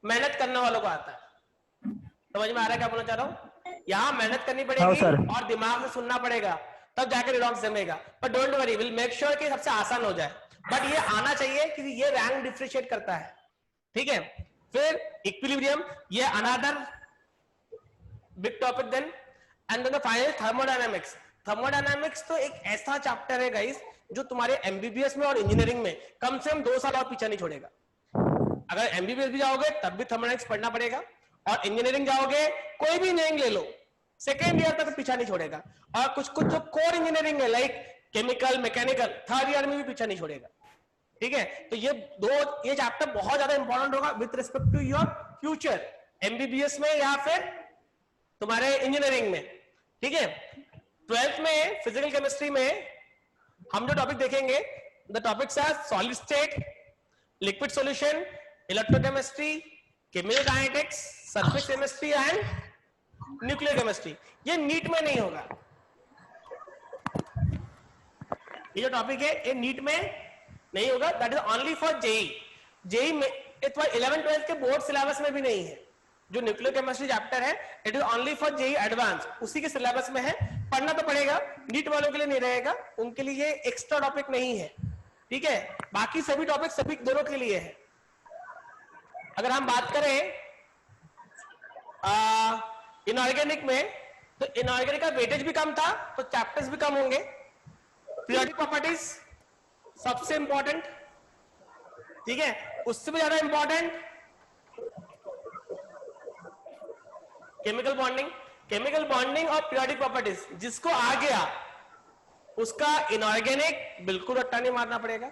मेहनत करने वालों को आता है। समझ में आ रहा है क्या बोलना चाह रहा हूं? यहां मेहनत करनी पड़ेगी और दिमाग से सुनना पड़ेगा, तब जाकर रिडॉक्स जमेगा। But don't worry, will make sure कि सबसे आसान हो जाए, बट ये आना चाहिए कि ये रैंक डिफरेंशिएट करता है, ठीक है। फिर इक्विलिब्रियम, ये another big topic then, and then final thermodynamics. Thermodynamics तो एक ऐसा चैप्टर है गाइस जो तुम्हारे एमबीबीएस में और इंजीनियरिंग में कम से कम 2 साल और पीछा नहीं छोड़ेगा। अगर एमबीबीएस भी जाओगे तब भी थर्मोडायनामिक्स पढ़ना पड़ेगा, और इंजीनियरिंग जाओगे, कोई भी इंजीनियरिंग ले लो, सेकेंड ईयर तक पीछा नहीं छोड़ेगा। और कुछ कुछ जो कोर इंजीनियरिंग है like chemical, mechanical, third year में भी पीछा नहीं छोड़ेगा। ठीक है, तो ये चैप्टर बहुत ज्यादा इंपॉर्टेंट होगा with respect to your future, MBBS में या फिर तुम्हारे इंजीनियरिंग में। ठीक है, 12th में फिजिकल केमिस्ट्री में हम जो टॉपिक देखेंगे, the topics are solid state, liquid solution, electrochemistry, chemical kinetics, surface chemistry and nuclear chemistry. ये नीट में नहीं होगा, ये जो टॉपिक है ये नीट में नहीं होगा, that is only for JEE. JEE में 11-12 के बोर्ड सिलेबस में भी नहीं है। जो न्यूक्लियर केमिस्ट्री चैप्टर है it is only for JEE advance, उसी के सिलेबस में है, पढ़ना तो पड़ेगा, नीट वालों के लिए नहीं रहेगा, उनके लिए एक्स्ट्रा टॉपिक नहीं है। ठीक है, बाकी सभी टॉपिक सभी दोनों के लिए है। अगर हम बात करें इनऑर्गेनिक में, तो इनऑर्गेनिक का वेटेज भी कम था तो चैप्टर्स भी कम होंगे। पीरियोडिक प्रॉपर्टीज सबसे इंपॉर्टेंट, ठीक है, उससे भी ज्यादा इंपॉर्टेंट केमिकल बॉन्डिंग और पीरियोडिक प्रॉपर्टीज। जिसको आ गया उसका इनऑर्गेनिक बिल्कुल रट्टा नहीं मारना पड़ेगा,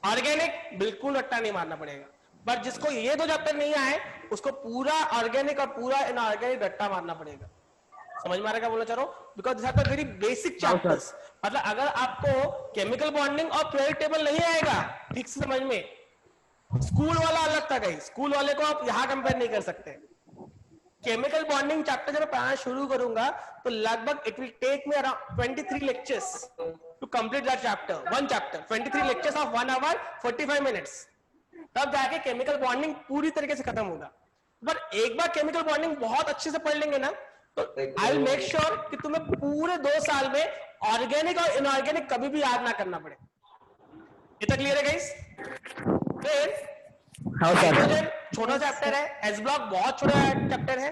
ऑर्गेनिक बिल्कुल रट्टा नहीं मारना पड़ेगा, बट जिसको ये दो चैप्टर नहीं आए उसको पूरा ऑर्गेनिक और पूरा इनऑर्गेनिक रट्टा मारना पड़ेगा। समझ में आ रहा है क्या बोलना चाह रहा हूं? Because this are the very basic chapters. मतलब अगर आपको केमिकल बॉन्डिंग और पीरियोडिक टेबल नहीं आएगा ठीक से समझ में, स्कूल वाला अलग था कहीं, स्कूल वाले को आप यहां कंपेयर नहीं कर सकते। केमिकल बॉन्डिंग चैप्टर जब मैं पढ़ाना शुरू करूंगा तो लगभग it will take me around 23 lectures to complete that chapter, one chapter, 23 lectures of 1 hour 45 minutes, तब जाके केमिकल बॉन्डिंग पूरी तरीके से खत्म होगा। पर एक बार केमिकल बॉन्डिंग बहुत अच्छे से पढ़ लेंगे ना तो आई विल मेक श्योर कि तुम्हें पूरे 2 साल में ऑर्गेनिक और इनऑर्गेनिक कभी भी याद ना करना पड़े। इतना क्लियर है गाइस? फिर हाइड्रोजन छोटा चैप्टर है, एस ब्लॉक बहुत छोटा चैप्टर है।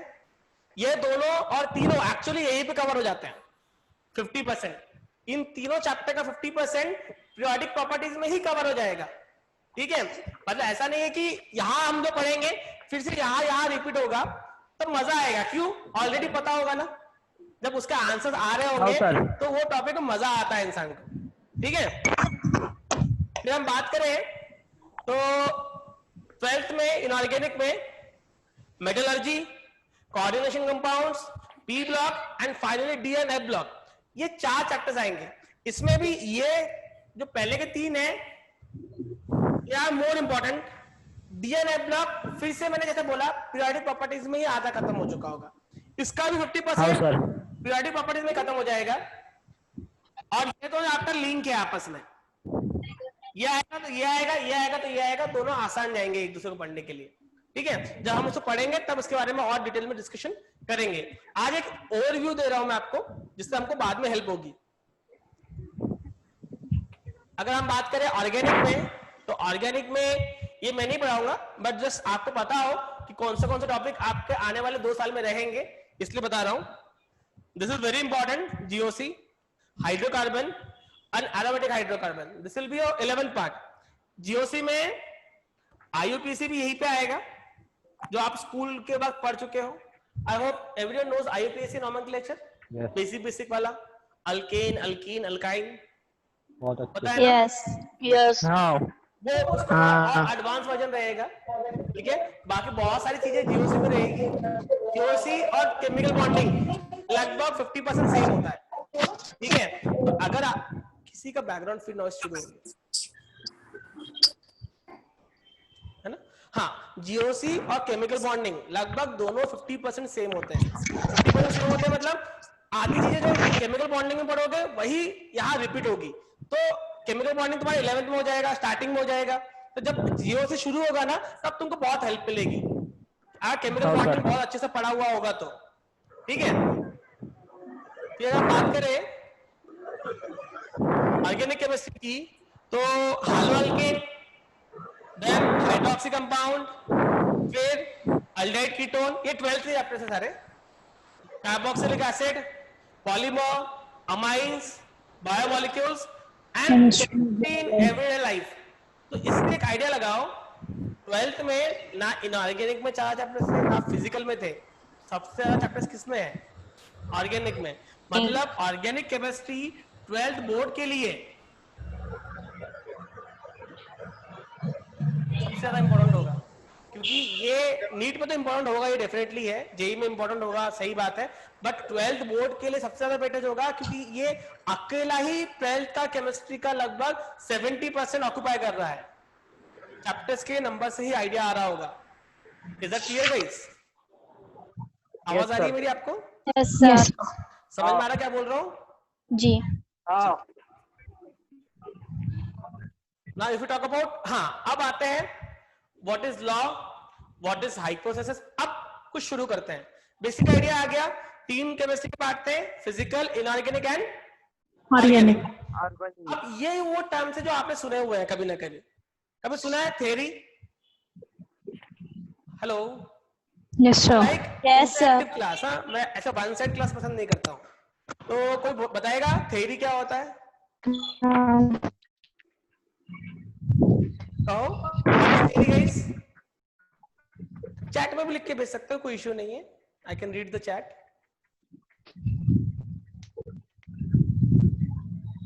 ये दोनों और तीनों एक्चुअली यहीं पे कवर हो जाते हैं 50%। इन तीनों चैप्टर का 50% पीरियोडिक प्रॉपर्टीज में ही कवर हो जाएगा। ठीक है, मतलब ऐसा नहीं है कि यहां हम जो पढ़ेंगे फिर से यहां रिपीट होगा, तो मजा आएगा। क्यों? ऑलरेडी पता होगा ना, जब उसके आंसर्स आ रहे होंगे तो वो टॉपिक में मजा आता है इंसान को। ठीक है, फिर हम बात करें तो 12th में इनऑर्गेनिक में metallurgy, coordination compounds, P block and finally D and F block, ये 4 चैप्टर्स आएंगे। इसमें भी ये जो पहले के 3 है ये are more important. D and F block फिर से मैंने जैसे बोला पीरियोडिक प्रॉपर्टीज में ही आधा खत्म हो चुका होगा, इसका भी 50% पीरियोडिक प्रॉपर्टीज में खत्म हो जाएगा। और ये तो आपका लिंक है आपस में, ये आएगा तो ये आएगा, ये आएगा तो ये आएगा, दोनों आसान जाएंगे एक दूसरे को पढ़ने के लिए। ठीक है, जब हम उसको पढ़ेंगे तब उसके बारे में और डिटेल में डिस्कशन करेंगे। आज एक ओवरव्यू दे रहा हूं मैं आपको जिससे हमको बाद में हेल्प होगी। अगर हम बात करें ऑर्गेनिक में, तो ऑर्गेनिक में ये मैं नहीं पढ़ाऊंगा, बट जस्ट आपको पता हो कि कौन से टॉपिक आपके आने वाले 2 साल में रहेंगे, इसलिए बता रहा हूं। This is very important, GOC, hydrocarbon and aromatic hydrocarbon, this will be your 11th part। GOC में आईयूपीएसी भी यहीं पे आएगा जो आप स्कूल के बाद पढ़ चुके हो। I hope everyone knows IUPAC nomenclature, basic वाला, अल्केन, अल्कीन, अल्काइन,
बहुत
पता
अच्छा।
है ना?
Yes. Yes.
वो उसका और एडवांस वर्जन रहेगा। ठीक है, बाकी बहुत सारी चीजें जीओसी में रहेगी। जीओसी और केमिकल बॉन्डिंग लगभग 50% सेम होता है। ठीक है, तो अगर आप किसी का बैकग्राउंड फिर नॉइस शुरू हो गया है ना? हाँ, जीओसी और केमिकल बॉन्डिंग लगभग दोनों 50% सेम होते हैं। 50% सेम होते हैं मतलब आधी चीजें जो केमिकल बॉन्डिंग में पढ़ोगे वही यहाँ रिपीट होगी। तो केमिकल बॉन्डिंग तुम्हारे 11th में हो जाएगा, स्टार्टिंग में हो जाएगा। तो जब जीओसी शुरू होगा ना तब तुमको बहुत हेल्प मिलेगी, अगर केमिकल बॉन्डिंग बहुत अच्छे से पढ़ा हुआ होगा तो। ठीक है, फिर अगर बात करें ऑर्गेनिक केमिस्ट्री की, तो हाइड्रोअल्केन, देन हाइड्रोक्सी कंपाउंड, फिर अल्डेहाइड कीटोन, ये 12th के चैप्टर से सारे, carboxylic acid, polymer, amines, biomolecules and in everyday life. तो इससे एक आइडिया लगाओ, 12th में ना इनऑर्गेनिक में 4 चैप्टर्स थे, ना फिजिकल में थे, सबसे ज्यादा चैप्टर्स किसमें है? ऑर्गेनिक में। मतलब ऑर्गेनिक केमिस्ट्री 12th बोर्ड के लिए सबसे ज्यादा इंपॉर्टेंट होगा, क्योंकि ये नीट में तो इंपॉर्टेंट होगा, ये डेफिनेटली है, जेई में इंपॉर्टेंट होगा, सही बात है, बट 12th बोर्ड के लिए सबसे ज्यादा वेटेज होगा, क्योंकि ये अकेला ही 12th का केमिस्ट्री का लगभग 70% ऑक्यूपाई कर रहा है। चैप्टर्स के नंबर से ही आइडिया आ रहा होगा। Is that clear guys? आवाज आ रही है मेरी आपको?
Yes, sir.
समझ में आ रहा क्या बोल रहा हूँ?
जी।
Now if you talk about, हाँ, अब आते हैं what is law, what is hypothesis। अब कुछ शुरू करते हैं। बेसिक आइडिया आ गया, 3 केमिस्ट्री के पार्ट थे, फिजिकल, इनऑर्गेनिक एंड ऑर्गेनिक। अब ये वो टर्म से जो आपने सुने हुए हैं कभी ना कभी, कभी सुना है theory? Hello,
Yes, sir.
yes sir। Class, हाँ, मैं ऐसा वन साइड क्लास पसंद नहीं करता हूँ, तो कोई बताएगा थ्योरी क्या होता है? चैट में भी लिख के भेज सकते हो, कोई इश्यू नहीं है, I can read the chat.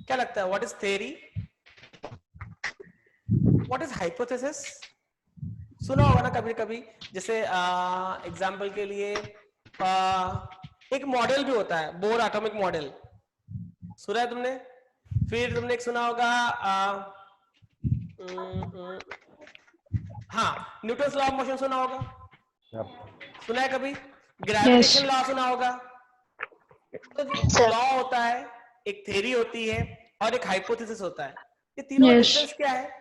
क्या लगता है, what is theory, what is hypothesis? सुना होगा ना कभी कभी, जैसे एग्जाम्पल के लिए एक मॉडल भी होता है, बोर एटॉमिक मॉडल, सुना है तुमने? फिर तुमने एक सुना होगा हाँ, न्यूटन्स लॉ ऑफ मोशन सुना होगा? सुना है कभी? ग्रेविटेशन लॉ सुना होगा? तो लॉ होता है, एक थ्योरी होती है और एक हाइपोथेसिस होता है। ये तीनों का डिफरेंस क्या है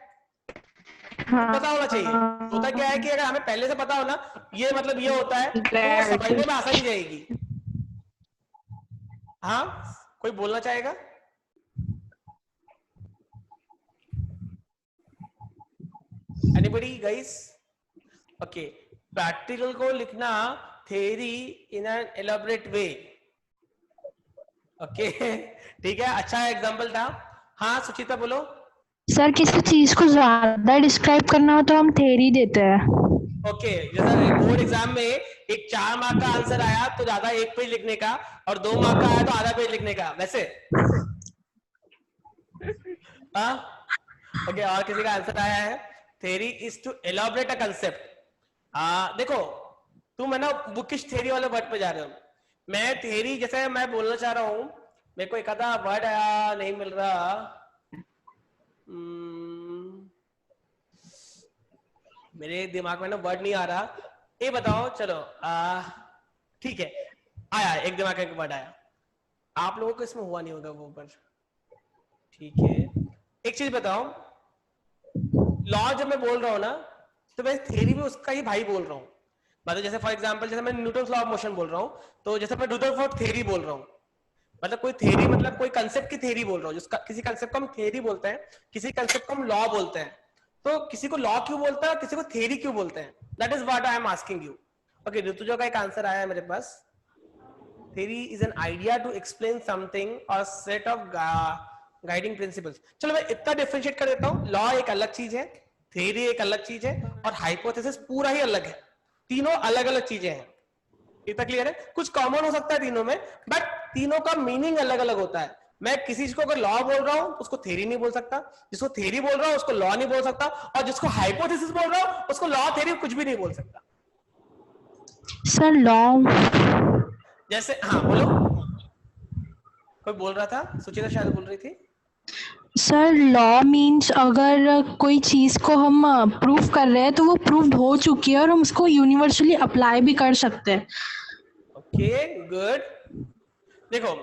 पता होना चाहिए। होता क्या है कि अगर हमें पहले से पता हो ना ये मतलब ये होता है, तो समझने में आसानी रहेगी। हाँ, कोई बोलना चाहेगा? Anybody guys? Okay, प्रैक्टिकल को लिखना theory in an elaborate way. Okay, ठीक है, अच्छा एग्जांपल था। हाँ सुचिता बोलो।
सर किसी चीज को ज्यादा डिस्क्राइब करना हो तो हम थ्योरी देते हैं।
ओके, जैसा बोर्ड एग्जाम में एक 4 मार्क का आंसर आया तो ज्यादा 1 पेज लिखने का, और 2 मार्क का आया तो आधा पेज लिखने का, वैसे। हाँ, ओके, और किसी का आंसर आया है, theory is to elaborate a concept. देखो तुम है ना बुकिश थ्योरी वाले वर्ड पे जा रहे हो, मैं थ्योरी जैसे मैं बोलना चाह रहा हूं, मेरे को एक आधा वर्ड आया नहीं मिल रहा, मेरे दिमाग में ना वर्ड नहीं आ रहा, ये बताओ, चलो ठीक है, आया एक दिमाग में, एक वर्ड आया, आप लोगों को इसमें हुआ नहीं होगा वो पर, ठीक है। एक चीज बताओ, लॉ जब मैं बोल रहा हूँ ना तो मैं थ्योरी में उसका ही भाई बोल रहा हूँ। मतलब जैसे फॉर एग्जांपल जैसे मैं न्यूटन्स लॉ ऑफ मोशन बोल रहा हूँ, तो जैसे मैं रदरफोर्ड थ्योरी बोल रहा हूँ, मतलब कोई थ्योरी मतलब कोई कंसेप्ट की थ्योरी बोल रहा हूँ, जिसका किसी कंसेप्ट को हम थ्योरी बोलते हैं, किसी कंसेप्ट को हम लॉ बोलते हैं। तो किसी को लॉ क्यों बोलते हैं और किसी को थ्योरी क्यों बोलते हैं, that is what I am asking you. Okay, Rutuja का एक आंसर आया है मेरे पास, theory is an idea to explain something और सेट ऑफ गाइडिंग प्रिंसिपल्स। चलो मैं इतना डिफरेंशिएट कर देता हूँ, लॉ एक अलग चीज है, थ्योरी एक अलग चीज है, और हाइपोथेसिस पूरा ही अलग है, तीनों अलग अलग चीजें हैं। इतना क्लियर है? कुछ कॉमन हो सकता है तीनों में, बट तीनों का मीनिंग अलग अलग होता है। मैं किसी चीज को अगर लॉ बोल रहा हूं उसको थ्योरी नहीं बोल सकता, जिसको थ्योरी बोल रहा हूं उसको लॉ नहीं बोल सकता, और जिसको हाइपोथेसिस बोल रहा हूं उसको लॉ थ्योरी कुछ भी नहीं बोल सकता।
सर लॉ
जैसे, हाँ बोलो, कोई बोल रहा था, सुचिता शायद बोल रही थी।
सर लॉ मीन्स अगर कोई चीज को हम प्रूव कर रहे हैं तो वो प्रूव्ड हो चुकी है और हम उसको यूनिवर्सली अप्लाई भी कर सकते हैं।
ओके गुड, देखो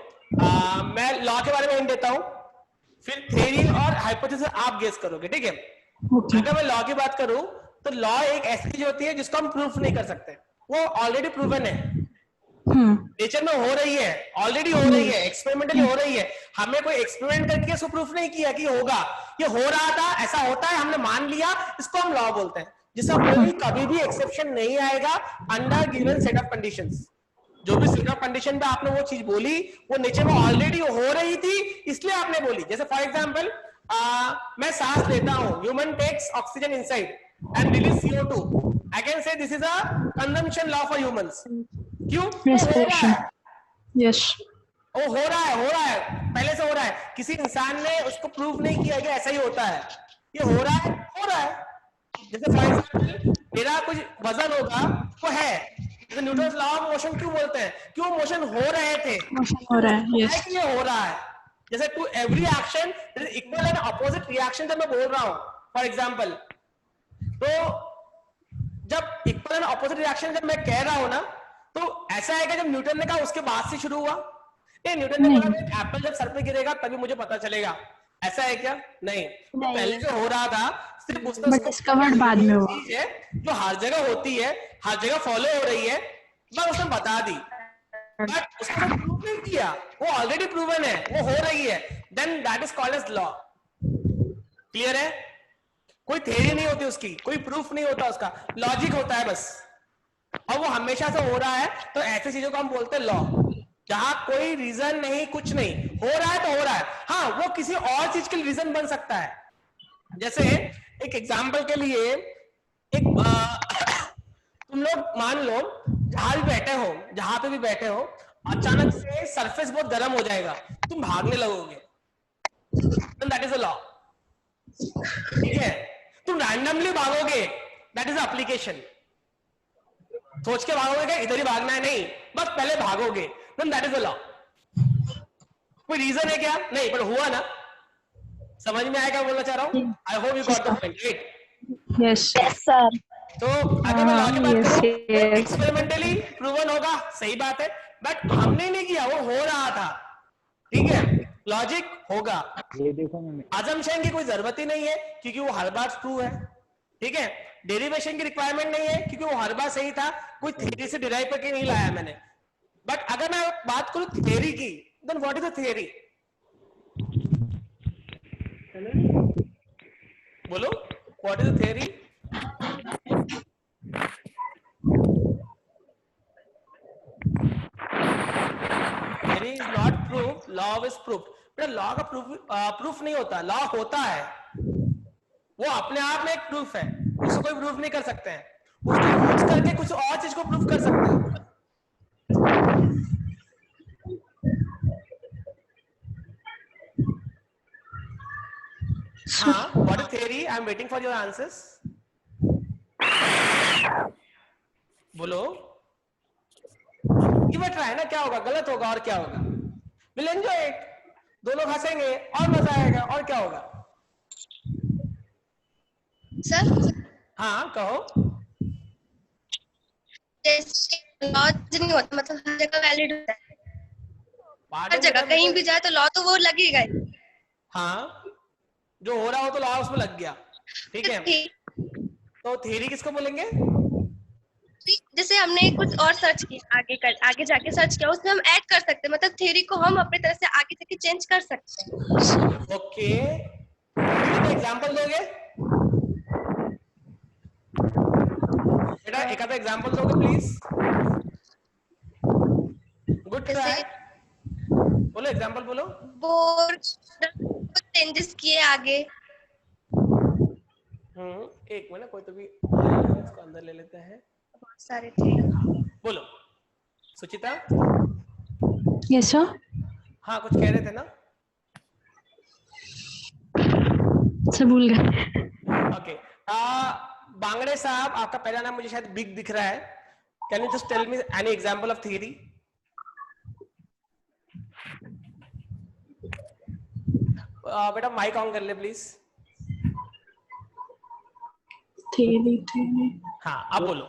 मैं लॉ के बारे में हिंट देता हूं, फिर थ्योरी और हाइपोथेसिस आप गेस करोगे, ठीक है? अगर मैं लॉ की बात करूं तो लॉ एक ऐसी चीज होती है जिसको हम प्रूफ नहीं कर सकते, वो ऑलरेडी प्रूवन है, नेचर में हो रही है, ऑलरेडी हो रही है, एक्सपेरिमेंटली हो रही है, हमें कोई एक्सपेरिमेंट करके इसको प्रूफ नहीं किया कि होगा, ये हो रहा था, ऐसा होता है, हमने मान लिया, इसको हम लॉ बोलते हैं। जिसका कोई कभी भी एक्सेप्शन नहीं आएगा under given set of conditions. जो भी सेट ऑफ कंडीशन पे आपने वो चीज बोली वो नेचर में ऑलरेडी हो रही थी इसलिए आपने बोली। जैसे फॉर एग्जांपल मैं सांस लेता हूं, human takes oxygen inside and release CO2, I can say this is a consumption law for humans. क्यों?
Respiration. Yes.
वो हो रहा है पहले से हो रहा है, किसी इंसान ने उसको प्रूव नहीं किया कि ऐसा ही होता है, ये हो रहा है। जैसे फॉर एग्जांपल मेरा कुछ वजन होगा वो है, जैसे न्यूटन्स लॉ ऑफ मोशन क्यों बोलते हैं? क्यों मोशन हो रहे थे,
Motion हो रहा है। Yes.
ये हो रहा है। जैसे to every action there is equal and opposite reaction जब मैं बोल रहा हूं फॉर एग्जांपल, तो जब इक्वल एंड अपोजिट रिएक्शन जब मैं कह रहा हूं ना, तो ऐसा है कि जब न्यूटन ने कहा उसके बाद से शुरू हुआ? नहीं, न्यूटन ने बोला एप्पल जब सर पे गिरेगा तभी मुझे पता चलेगा, ऐसा है क्या? नहीं, पहले जो हो रहा था सिर्फ उसका
बट डिस्कवर्ड बाद में हुआ।
चीज है जो हर जगह होती है, हर जगह फॉलो हो रही है, बस उसने बता दी, बट उसको प्रूव नहीं किया, वो ऑलरेडी प्रूवन है, वो हो रही है, then that is called as law. Clear है? कोई थ्योरी नहीं होती उसकी, कोई प्रूफ नहीं होता उसका, लॉजिक होता है बस, और वो हमेशा से हो रहा है, तो ऐसी चीजों को हम बोलते हैं लॉ, जहां कोई रीजन नहीं, कुछ नहीं, हो रहा है तो हो रहा है। हाँ, वो किसी और चीज के लिए रीजन बन सकता है। जैसे एक एग्जांपल के लिए तुम लोग मान लो जहां पे भी बैठे हो, अचानक से सरफेस बहुत गर्म हो जाएगा, तुम भागने लगोगे, दैट इज अ लॉ। ठीक है? तुम रैंडमली भागोगे, दैट इज एप्लीकेशन। सोच के भागोगे क्या इधर ही भागना है? नहीं, बस पहले भागोगे, then that is a law. कोई रीजन है क्या? नहीं, पर हुआ ना। समझ में आया क्या बोलना चाह रहा हूँ? आई hope you got the point, right?
Yes
sir.
तो अगर मैं लॉ की बात करूं, एक्सपेरिमेंटली प्रूवन होगा, सही बात है, बट हमने नहीं किया, वो हो रहा था। ठीक है? लॉजिक होगा,
ये देखो मैंने
अजम्पशन की कोई जरूरत ही नहीं है क्योंकि वो हर बार ट्रू है। ठीक है? डेरिवेशन की रिक्वायरमेंट नहीं है क्योंकि वो हर बार सही था, कोई थ्योरी से डिराइव करके नहीं लाया मैंने। बट अगर मैं बात करूं थ्योरी की, then what is the theory? बोलो, what is the theory? Theory is not proof, law is proof. बेटा लॉ का प्रूफ नहीं होता, लॉ होता है, वो अपने आप में एक प्रूफ है, उसको कोई प्रूफ नहीं कर सकते हैं, उसको यूज करके कुछ और चीज को प्रूफ कर सकते हैं। हाँ, what is theory? I am waiting for your answers. बोलो, give a try ना, क्या होगा? गलत होगा और क्या होगा? We'll enjoy it. दो लोग हंसेंगे और मजा आएगा, और क्या होगा?
सर,
हाँ कहो।
लॉ नहीं होता, मतलब हर जगह वैलिड होता है, हर जगह कहीं भी जाए तो लॉ तो वो लगेगा ही।
हाँ, जो हो रहा हो तो लॉ उसमें लग गया। ठीक है? तो थ्योरी किसको बोलेंगे?
जैसे हमने कुछ और सर्च किया, आगे जाके सर्च किया, उसमें हम ऐड कर सकते हैं, मतलब थ्योरी को हम अपनी तरह से आगे जाके चेंज कर सकते हैं।
ओके, एग्जांपल दोगे बेटा? एक आधा एग्जांपल दोगे प्लीज? गुड ट्राई, बोलो एग्जांपल बोलो।
वो चेंजेस किए आगे।
एक मिनट, कोई तो भी इसको अंदर ले लेते हैं,
बहुत सारे थे।
बोलो सुचिता।
Yes sir.
हाँ, कुछ कह रहे थे ना?
सर भूल गए।
ओके, बांगड़े साहब, आपका पहला नाम मुझे शायद बिग दिख रहा है, can you just tell me any example of theory? बेटा माइक ऑन कर ले प्लीज।
थ्योरी
हाँ, अब बोलो।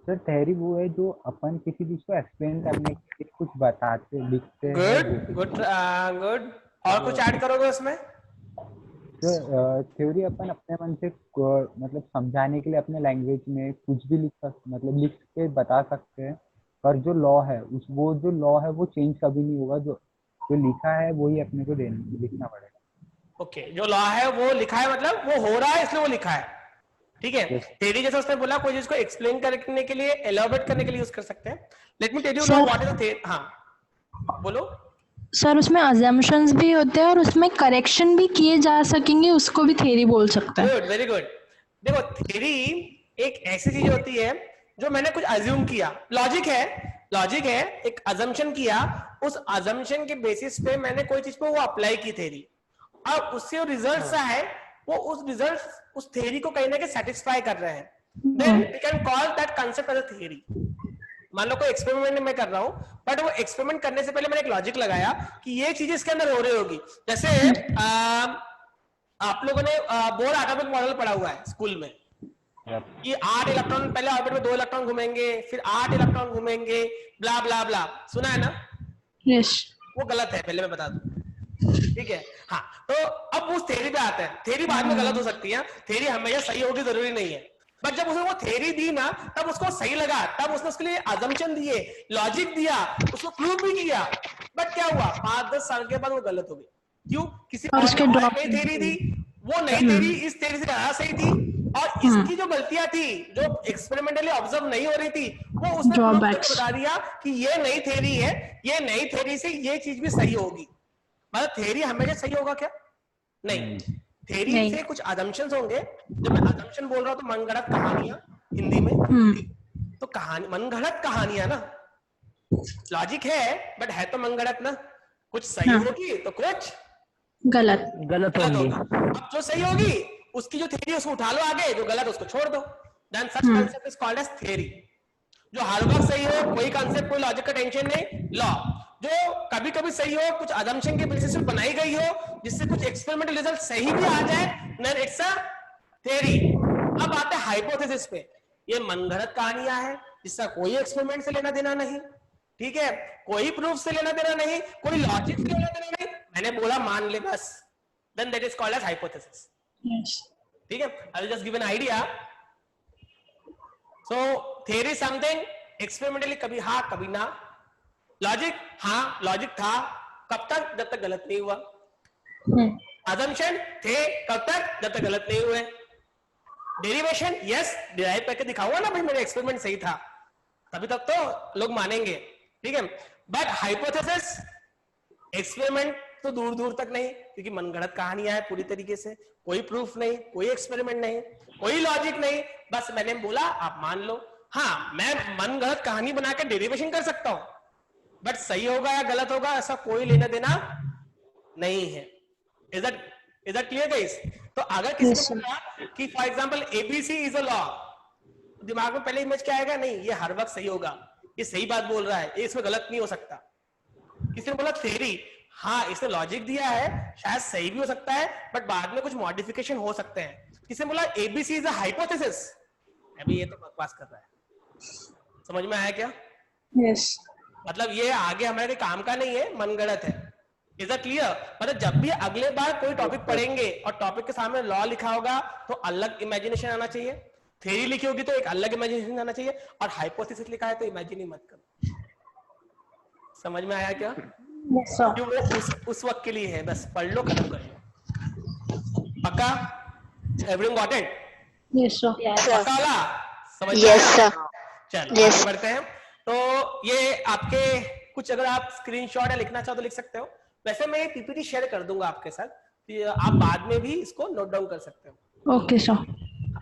सर थ्योरी वो है जो अपन किसी चीज को एक्सप्लेन करने के लिए कुछ बताते लिखते हैं।
गुड गुड गुड, और कुछ ऐड करोगे उसमें?
सर थ्योरी अपन अपने मन से मतलब समझाने के लिए अपने लैंग्वेज में कुछ भी मतलब लिख के बता सकते हैं, पर जो लॉ है वो जो लॉ है वो चेंज कभी नहीं होगा, जो लिखा है वही अपने को लिखना पड़ेगा।
ओके, जो लॉ है वो लिखा है, मतलब वो हो रहा है इसलिए वो लिखा है। ठीक है, थ्योरी जैसे उसने बोला कोई चीज को एक्सप्लेन करने के लिए, एलाबोरेट करने के लिए यूज कर सकते हैं. Let me tell you now what is the, हाँ बोलो.
सर उसमें अजम्पशंस भी होते हैं और उसमें करेक्शन भी किए जा सकेंगे, उसको भी थ्योरी बोल सकते हैं.
Good, very good. देखो थ्योरी एक ऐसी चीज होती है जो मैंने कुछ अज्यूम किया, लॉजिक है, एक अजम्पशन किया, उस अजम्पशन के बेसिस पे मैंने कोई चीज पे वो अप्लाई की थ्योरी, अब उससे जो रिजल्ट है वो उस रिजल्ट उस थ्योरी को कहीं ना कहीं सेटिस्फाई कर रहे हैं, then we can call that concept as a theory. मान लो कोई एक्सपेरिमेंट मैं कर रहा हूं, बट वो एक्सपेरिमेंट करने से पहले मैंने एक लॉजिक लगाया कि ये चीज इसके अंदर हो रही होगी. जैसे आप लोगों ने बोर एटॉमिक मॉडल पढ़ा हुआ है स्कूल में कि 8 इलेक्ट्रॉन पहले ऑर्बिट में 2 इलेक्ट्रॉन घूमेंगे, फिर 8 इलेक्ट्रॉन घूमेंगे, ब्ला ब्ला ब्ला, सुना है ना?
यस.
वो गलत है, पहले मैं बता दूं. ठीक है, हाँ. तो अब उस थ्योरी पे आते हैं. थ्योरी बाद में गलत हो सकती है, थ्योरी हमेशा सही होगी जरूरी नहीं है, बट जब उसने वो थ्योरी दी ना तब उसको सही लगा, तब उसने उसके लिए अजम्पशन दिए, लॉजिक दिया, उसको प्रूव भी किया, बट क्या हुआ 5-10 साल के बाद वो गलत हो गई. क्यों? किसी और ने थ्योरी दी, वो नई थ्योरी इस थ्योरी से ज्यादा सही थी, और इसकी जो गलतियां थी जो एक्सपेरिमेंटली ऑब्जर्व नहीं हो रही थी वो उसने बता दिया कि ये नई थ्योरी है, ये नई थ्योरी से ये चीज भी सही होगी. मतलब थ्योरी हमेशा सही होगा क्या? नहीं, थ्योरी से कुछ अजम्पशंस होंगे. जब मैं अजम्पशन बोल रहा हूं तो मनगढ़ंत कहानियां हिंदी में, तो कहानी मनगढ़ंत कहानियां ना, लॉजिक है बट है तो मनगढ़ंत ना, कुछ सही होगी तो कुछ
गलत होगी.
अब जो सही होगी उसकी जो थ्योरी उसको उठा लो आगे, जो गलत उसको छोड़ दो. Then such concept is called as theory. जो हर वक्त सही हो, कोई कांसेप्ट कोई लॉजिक का टेंशन नहीं, लॉ. जो कभी कभी सही हो, कुछ अजम्पशन के बेसिस पे बनाई गई हो, जिससे कुछ एक्सपेरिमेंटल रिजल्ट सही भी आ जाए, देन इट्स अ थ्योरी. अब आते हैं हाइपोथेसिस पे. ये मनगढ़ंत कहानियां है जिसका कोई एक्सपेरिमेंट से लेना देना नहीं, ठीक है, कोई प्रूफ से लेना देना नहीं, कोई लॉजिक से लेना देना नहीं, मैंने बोला मान ले बस, then that is called as hypothesis. ठीक है, I will just give an idea. So theory something experimentally कभी हाँ कभी ना. लॉजिक हाँ लॉजिक था, कब तक? जब तक गलत नहीं हुआ. अजम्पशन थे, कब तक? जब तक गलत नहीं हुए. डेरिवेशन यस, डिराइव करके दिखाऊंगा ना भाई मेरा एक्सपेरिमेंट सही था, तभी तक तो लोग मानेंगे. ठीक है, बट हाइपोथेसिस एक्सपेरिमेंट तो दूर दूर तक नहीं, क्योंकि मनगढ़ंत कहानियां है पूरी तरीके से, कोई प्रूफ नहीं, कोई एक्सपेरिमेंट नहीं, कोई लॉजिक नहीं, बस मैंने बोला आप मान लो. हाँ, मैं मनगढ़ंत कहानी बनाकर डेरिवेशन कर सकता हूं, बट सही होगा या गलत होगा ऐसा कोई लेना देना नहीं है. Is that clear guys? तो अगर किसी को बोला कि for example ABC is a law, दिमाग में पहले इमेज क्या आएगा? नहीं, ये हर वक्त सही होगा, ये सही बात बोल रहा है, ये इसमें गलत नहीं हो सकता. किसी ने बोला थ्योरी, हाँ इसने लॉजिक दिया है, शायद सही भी हो सकता है, बट बाद में कुछ मॉडिफिकेशन हो सकते हैं. किसी ने बोला एबीसी इज अ हाइपोथेसिस, अभी ये तो बकवास कर रहा है. समझ में आया क्या?
यस.
मतलब ये आगे हमारे काम का नहीं है, मनगढ़ंत है. Is that clear? मतलब जब भी अगले बार कोई टॉपिक पढ़ेंगे और टॉपिक के सामने लॉ लिखा होगा तो अलग इमेजिनेशन आना चाहिए, थ्योरी लिखी होगी तो एक अलग इमेजिनेशन आना चाहिए, और हाइपोथेसिस लिखा है तो इमेजिन ही मत करो. समझ में आया क्या? क्यों? वो उस वक्त के लिए है, बस पढ़ लो खत्म कर लो. पक्का? Everyone got it?
Yes sir.
पक्का वाला? समझ में
यस
आया?
सर.
चलो आगे बढ़ते हैं. तो ये आपके कुछ अगर आप स्क्रीनशॉट या लिखना चाहो तो लिख सकते हो. वैसे मैं ये पीपीटी शेयर कर दूंगा आपके साथ, तो आप बाद में भी इसको नोट डाउन कर सकते हो.
Okay sir.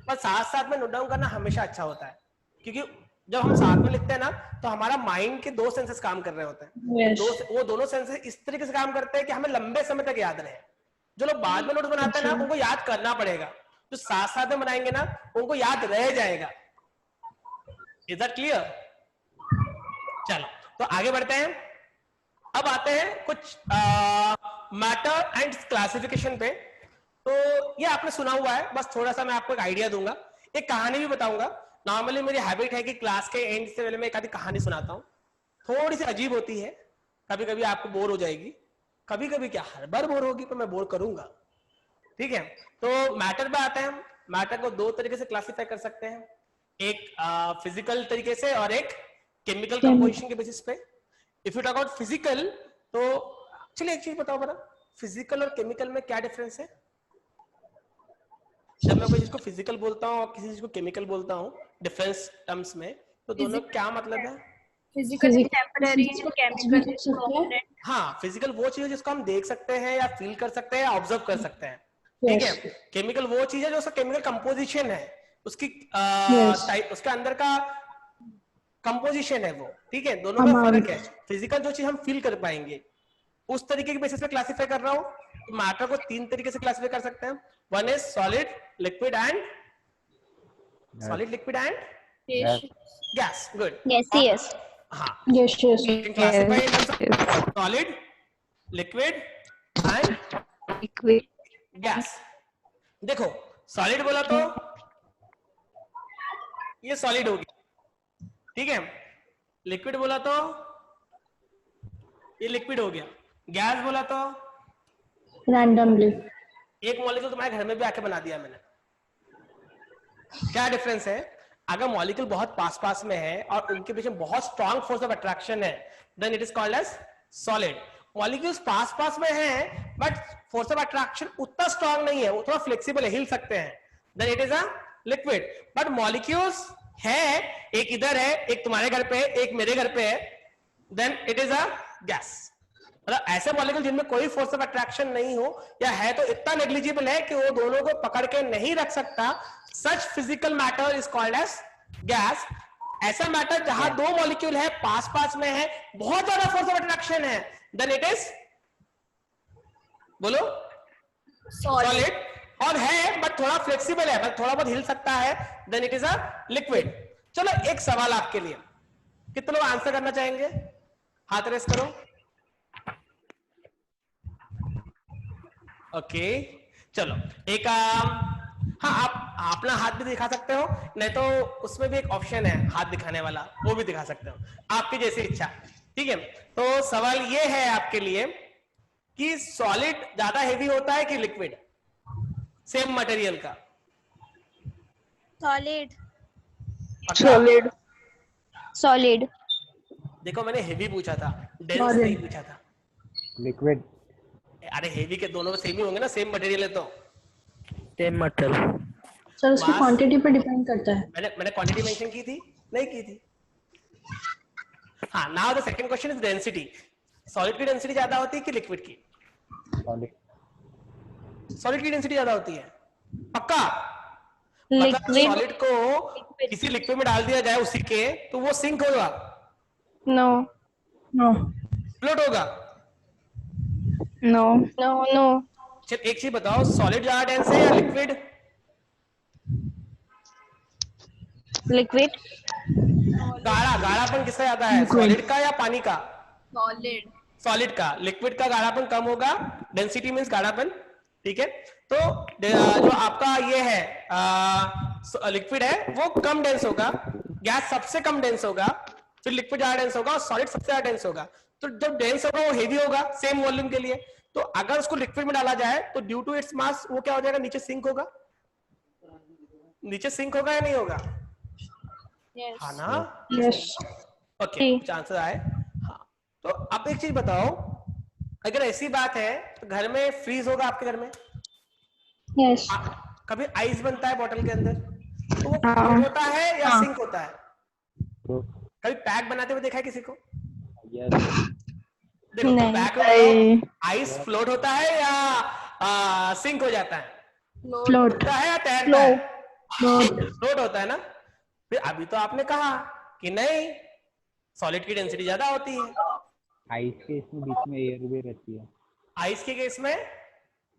पर साथ साथ में नोट डाउन करना हमेशा अच्छा होता है, क्योंकि जब हम साथ में लिखते हैं ना तो हमारा माइंड के 2 सेंसेस काम कर रहे होते हैं. वो दोनों सेंसेस इस तरीके से काम करते हैं कि हमें लंबे समय तक याद रहे. जो लोग बाद में नोट्स बनाते हैं ना उनको याद करना पड़ेगा, जो साथ साथ में बनाएंगे ना उनको याद रह जाएगा. Is that clear? चलो तो आगे बढ़ते हैं. अब आते हैं कुछ मैटर एंड क्लासिफिकेशन पे. तो ये आपने सुना हुआ है, बस थोड़ा सा मैं आपको एक आइडिया दूंगा, एक कहानी भी बताऊंगा. नॉर्मली मेरी हैबिट है कि क्लास के एंड से पहले मैं एक आधी कहानी सुनाता हूँ. थोड़ी सी अजीब होती है, कभी कभी आपको बोर हो जाएगी, कभी कभी क्या हर बार बोर होगी, तो मैं बोर करूंगा. ठीक है, तो मैटर पे आते हैं. मैटर को 2 तरीके से क्लासिफाई कर सकते हैं, एक फिजिकल तरीके से और एक केमिकल कंपोजिशन के बेसिस पे. If you talk about physical, तो चलिए एक चीज बताओ बड़ा, फिजिकल और केमिकल में क्या डिफरेंस है? जब मैं कोई चीज को फिजिकल बोलता हूँ और किसी चीज को केमिकल बोलता हूँ डिफरेंस टर्म्स में, तो दोनों क्या मतलब है?
Physically temporary, chemical.
हाँ, फिजिकल वो चीज है जिसको हम देख सकते हैं या फील कर सकते हैं या ऑब्जर्व कर सकते हैं, ठीक है। केमिकल वो चीज है जो उसका केमिकल कंपोजिशन है, उसकी टाइप, उसके अंदर का कंपोजिशन है वो, ठीक है। दोनों में फर्क है। फिजिकल जो चीज हम फील कर पाएंगे उस तरीके के बेसिस पे क्लासिफाई कर रहा हूँ। तो मैटर को 3 तरीके से क्लासिफाई कर सकते हैं। One is solid, liquid and gas. Good.
Gaseous.
हाँ,
Yes, yes.
Classify in terms of solid, liquid and
Liquid.
Gas. देखो, सॉलिड बोला तो ये सॉलिड हो गया, ठीक है। लिक्विड बोला तो ये लिक्विड हो गया। गैस बोला तो
Randomly.
एक मॉलिक्यूल तुम्हारे घर में भी आके बना दिया मैंने। क्या डिफरेंस है? अगर मॉलिक्यूल बहुत पास पास में है और उनके पीछे बहुत स्ट्रॉन्ग फोर्स ऑफ अट्रैक्शन है, then it is called as solid. Molecules पास पास में हैं बट फोर्स ऑफ अट्रैक्शन उतना स्ट्रॉन्ग नहीं है, वो थोड़ा फ्लेक्सिबल है, हिल सकते हैं, then it is a liquid. But molecules है, एक इधर है, एक तुम्हारे घर पे है, एक मेरे घर पे है, then it is a gas. मतलब ऐसे मॉलिक्यूल जिनमें कोई फोर्स ऑफ अट्रैक्शन नहीं हो या है तो इतना नेग्लिजिबल है कि वो दोनों को पकड़ के नहीं रख सकता, such physical matter is called as gas. ऐसा मैटर जहां दो मॉलिक्यूल है, पास पास में है, बहुत ज्यादा फोर्स ऑफ अट्रैक्शन है, देन इट इज, बोलो, सॉलिड। और है बट थोड़ा फ्लेक्सिबल है, बट थोड़ा बहुत हिल सकता है, then it is a liquid. चलो एक सवाल आपके लिए, कितने लोग आंसर करना चाहेंगे? हाथ रेस करो। ओके, चलो एक हाँ, आप अपना हाथ भी दिखा सकते हो, नहीं तो उसमें भी एक ऑप्शन है हाथ दिखाने वाला, वो भी दिखा सकते हो, आपकी जैसी इच्छा, ठीक है। तो सवाल ये है आपके लिए कि सॉलिड ज्यादा हेवी होता है कि लिक्विड, सेम मटेरियल का?
Solid.
सॉलिड।
Solid.
देखो, मैंने हेवी पूछा था, डेंस नहीं पूछा था।
लिक्विड।
अरे हेवी के दोनों सेम ही होंगे ना, सेम मटेरियल है तो।
Same material.
सर उसकी क्वांटिटी पे डिपेंड करता है।
मैंने क्वांटिटी मेंशन की थी? नहीं की थी। हाँ, now the second question is density. Solid की डेंसिटी ज्यादा होती है कि लिक्विड की?
सॉलिड।
सॉलिड की डेंसिटी ज्यादा होती है, पक्का?
Liquid.
सॉलिड को किसी लिक्विड में डाल दिया जाए उसी के, तो वो सिंक होगा?
No.
नो।
फ्लोट होगा?
No. No. No.
चल एक चीज बताओ, सॉलिड ज्यादा डेंस है या लिक्विड?
Liquid.
गाढ़ापन किसका ज्यादा है, सॉलिड का या पानी का?
सॉलिड।
सॉलिड का। लिक्विड का गाढ़ापन कम होगा, डेंसिटी मींस गाढ़ापन, ठीक है। तो जो आपका ये है लिक्विड है वो कम डेंस होगा, गैस सबसे कम डेंस होगा, फिर लिक्विड ज्यादा डेंस होगा और सॉलिड सबसे ज्यादा डेंस होगा। तो जब डेंस होगा वो हेवी होगा सेम वॉल्यूम के लिए, तो अगर उसको लिक्विड में डाला जाए तो ड्यू टू इट्स मास वो क्या हो जाएगा, नीचे सिंक होगा। नीचे सिंक होगा या नहीं होगा?
Yes.
हाँ ना?
यस।
ओके, चांसेस आए। हाँ, तो अब एक चीज बताओ, अगर ऐसी बात है तो घर में फ्रीज होगा आपके घर में?
यस।
कभी आइस बनता है बॉटल के अंदर, तो वो फ्लोट होता है या सिंक होता है? कभी पैक बनाते हुए देखा है किसी को? देखो, पैक आइस फ्लोट होता है या सिंक हो जाता है?
फ्लोट
होता है या तैरता है? फ्लोट होता है ना। फिर अभी तो आपने कहा कि नहीं, सॉलिड की डेंसिटी ज्यादा होती है।
आइस के इसमें बीच में एयर भी रहती है।
आइस के केस में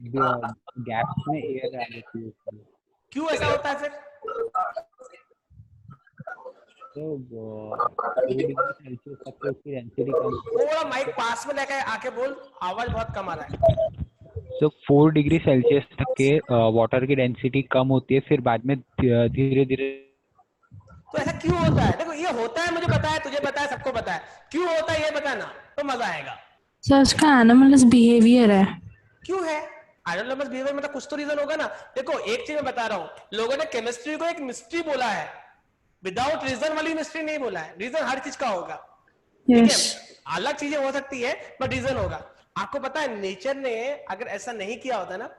गैस में एयर आ जाती है उसमें।
क्यों ऐसा होता है फिर?
तो 2 डिग्री सेल्सियस तक तो उसकी डेंसिटी कम।
थोड़ा माइक पास में लेकर आके बोल, आवाज बहुत कम आ रहा है।
तो 4 डिग्री सेल्सियस तक के वाटर की डेंसिटी कम होती है, फिर बाद में धीरे धीरे।
तो ऐसा क्यों होता है? देखो, ये होता है, मुझे पता है, तुझे पता है, सबको पता है। क्यों होता है ये बताना तो मजा आएगा।
सर उसका एनिमल्स बिहेवियर है।
क्यों है एनालिमस बिहेवियर? मतलब कुछ तो रीजन होगा ना। देखो, एक चीज मैं बता रहा हूँ, लोगों ने केमिस्ट्री को एक मिस्ट्री बोला है, विदाउट रीजन वाली मिस्ट्री नहीं बोला है। रीजन हर चीज का होगा, ठीक है। अलग चीजें हो सकती है बट रीजन होगा। आपको पता है नेचर ने अगर ऐसा नहीं किया होता ना,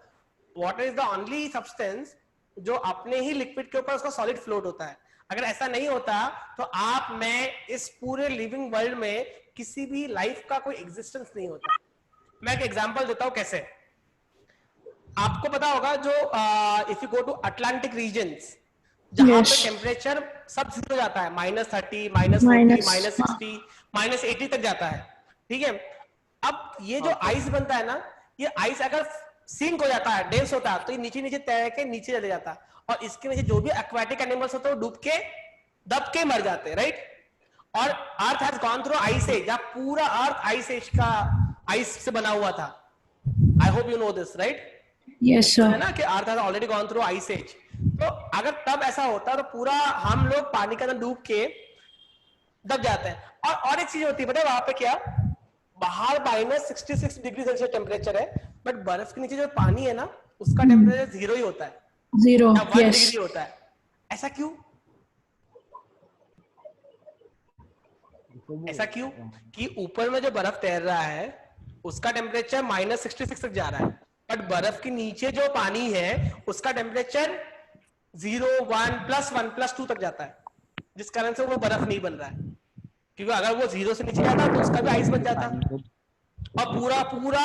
water is the only substance जो अपने ही लिक्विड के ऊपर उसका सॉलिड फ्लोट होता है। अगर ऐसा नहीं होता तो आप मैं इस पूरे लिविंग वर्ल्ड में किसी भी लाइफ का कोई एग्जिस्टेंस नहीं होता। मैं एक एग्जांपल देता हूं कैसे। आपको पता होगा जो if you go to Atlantic regions, जहां पे टेम्परेचर सब जीरो जाता है, -30, -40, -60, -80 तक जाता है, ठीक है। अब ये जो आइस बनता है ना, ये आइस अगर सिंक हो जाता है, डेंस होता है, तो ये नीचे नीचे तैर के नीचे चले जाता है, और इसके नीचे जो भी एक्वाटिक एनिमल्स होते हैं वो डूब के दब के मर जाते हैं, राइट। और earth has gone through ice age, जब पूरा अर्थ आइस एज का आइस से बना हुआ था। I hope you know this, right.
Yes sir.
है ना कि earth has already gone through ice age. तो अगर तब ऐसा होता तो पूरा हम लोग पानी के अंदर डूब के दब जाते हैं। और एक चीज होती है, पता है वहां पे क्या, बाहर -66 डिग्री सेल्सियस टेम्परेचर है, बट बर्फ के नीचे जो पानी है ना, उसका टेम्परेचर 0 ही होता है,
0
1
यस।
डिग्री होता है। ऐसा क्यों? ऐसा क्यों कि ऊपर में जो बर्फ तैर रहा है उसका टेम्परेचर -66 तक जा रहा है, बट बर्फ के नीचे जो पानी है उसका टेम्परेचर 0, 1, +1, +2 तक जाता है, जिस कारण से वो बर्फ नहीं बन रहा है। क्योंकि अगर वो 0 से नीचे जाता तो उसका भी आइस बन जाता, और पूरा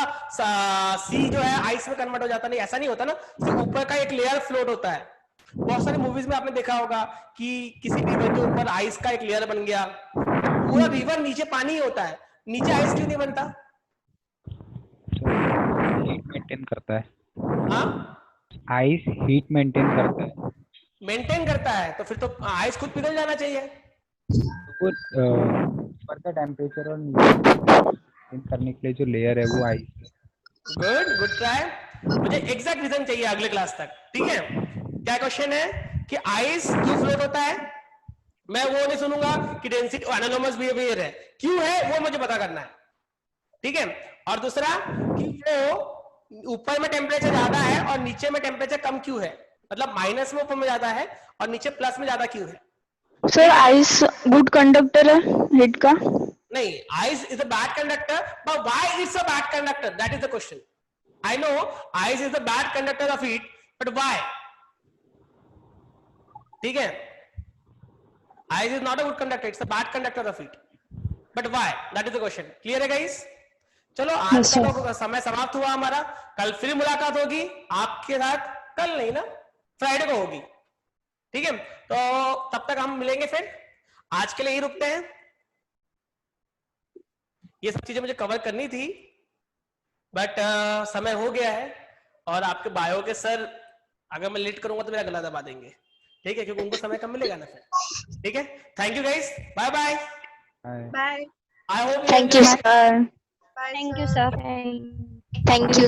सी जो है आइस में कन्वर्ट हो जाता। नहीं, ऐसा नहीं होता ना, सिर्फ ऊपर का एक लेयर फ्लोट होता है। बहुत सारे मूवीज में आपने देखा होगा कि किसी रिवर के ऊपर आइस का एक लेयर बन गया, पूरा रिवर नीचे पानी ही होता है, नीचे आइस क्यों नहीं बनता?
हीट मेंटेन करता है।
हाँ,
आइस हीट मेंटेन करता है।
मेंटेन करता है, तो फिर तो आइस खुद पिघल जाना चाहिए।
वो ऊपर का टेम्परेचर और नीचे मेंटेन करने के लिए जो लेयर है वो आइस।
Good try. मुझे एग्जैक्ट रीजन चाहिए अगले क्लास तक, ठीक है। क्या क्वेश्चन है कि आइस क्यों फ्लोट होता है? मैं वो नहीं सुनूंगा कि डेंसिटी एनानोमस बिहेवियर है, क्यों है वो मुझे पता करना है, ठीक है। और दूसरा कि वो ऊपर में टेम्परेचर ज्यादा है और नीचे में टेम्परेचर कम क्यों है, मतलब माइनस में ऊपर में ज्यादा है और नीचे प्लस में ज्यादा क्यों है?
सर आइस गुड कंडक्टर है हीट का?
नहीं, ice is a bad conductor, but why it's a bad conductor? That is the question. I know ice is a bad conductor of heat, but why? ठीक है, ice is not a good conductor, it's a bad conductor of heat, but why? That is the question. Clear है guys? चलो आज का तो समय समाप्त हुआ हमारा, कल फिर मुलाकात होगी आपके साथ, कल नहीं ना, फ्राइडे को होगी, ठीक है। तो तब तक हम मिलेंगे, फिर आज के लिए ही रुकते हैं। ये सब चीजें मुझे कवर करनी थी, बट समय हो गया है, और आपके बायो के सर अगर मैं लेट करूंगा तो मेरा गला दबा देंगे, ठीक है, क्योंकि उनको समय कम मिलेगा ना फिर, ठीक है। Thank you guys, bye bye
bye.
I hope
thank you sir.
Thank you sir. Thank you.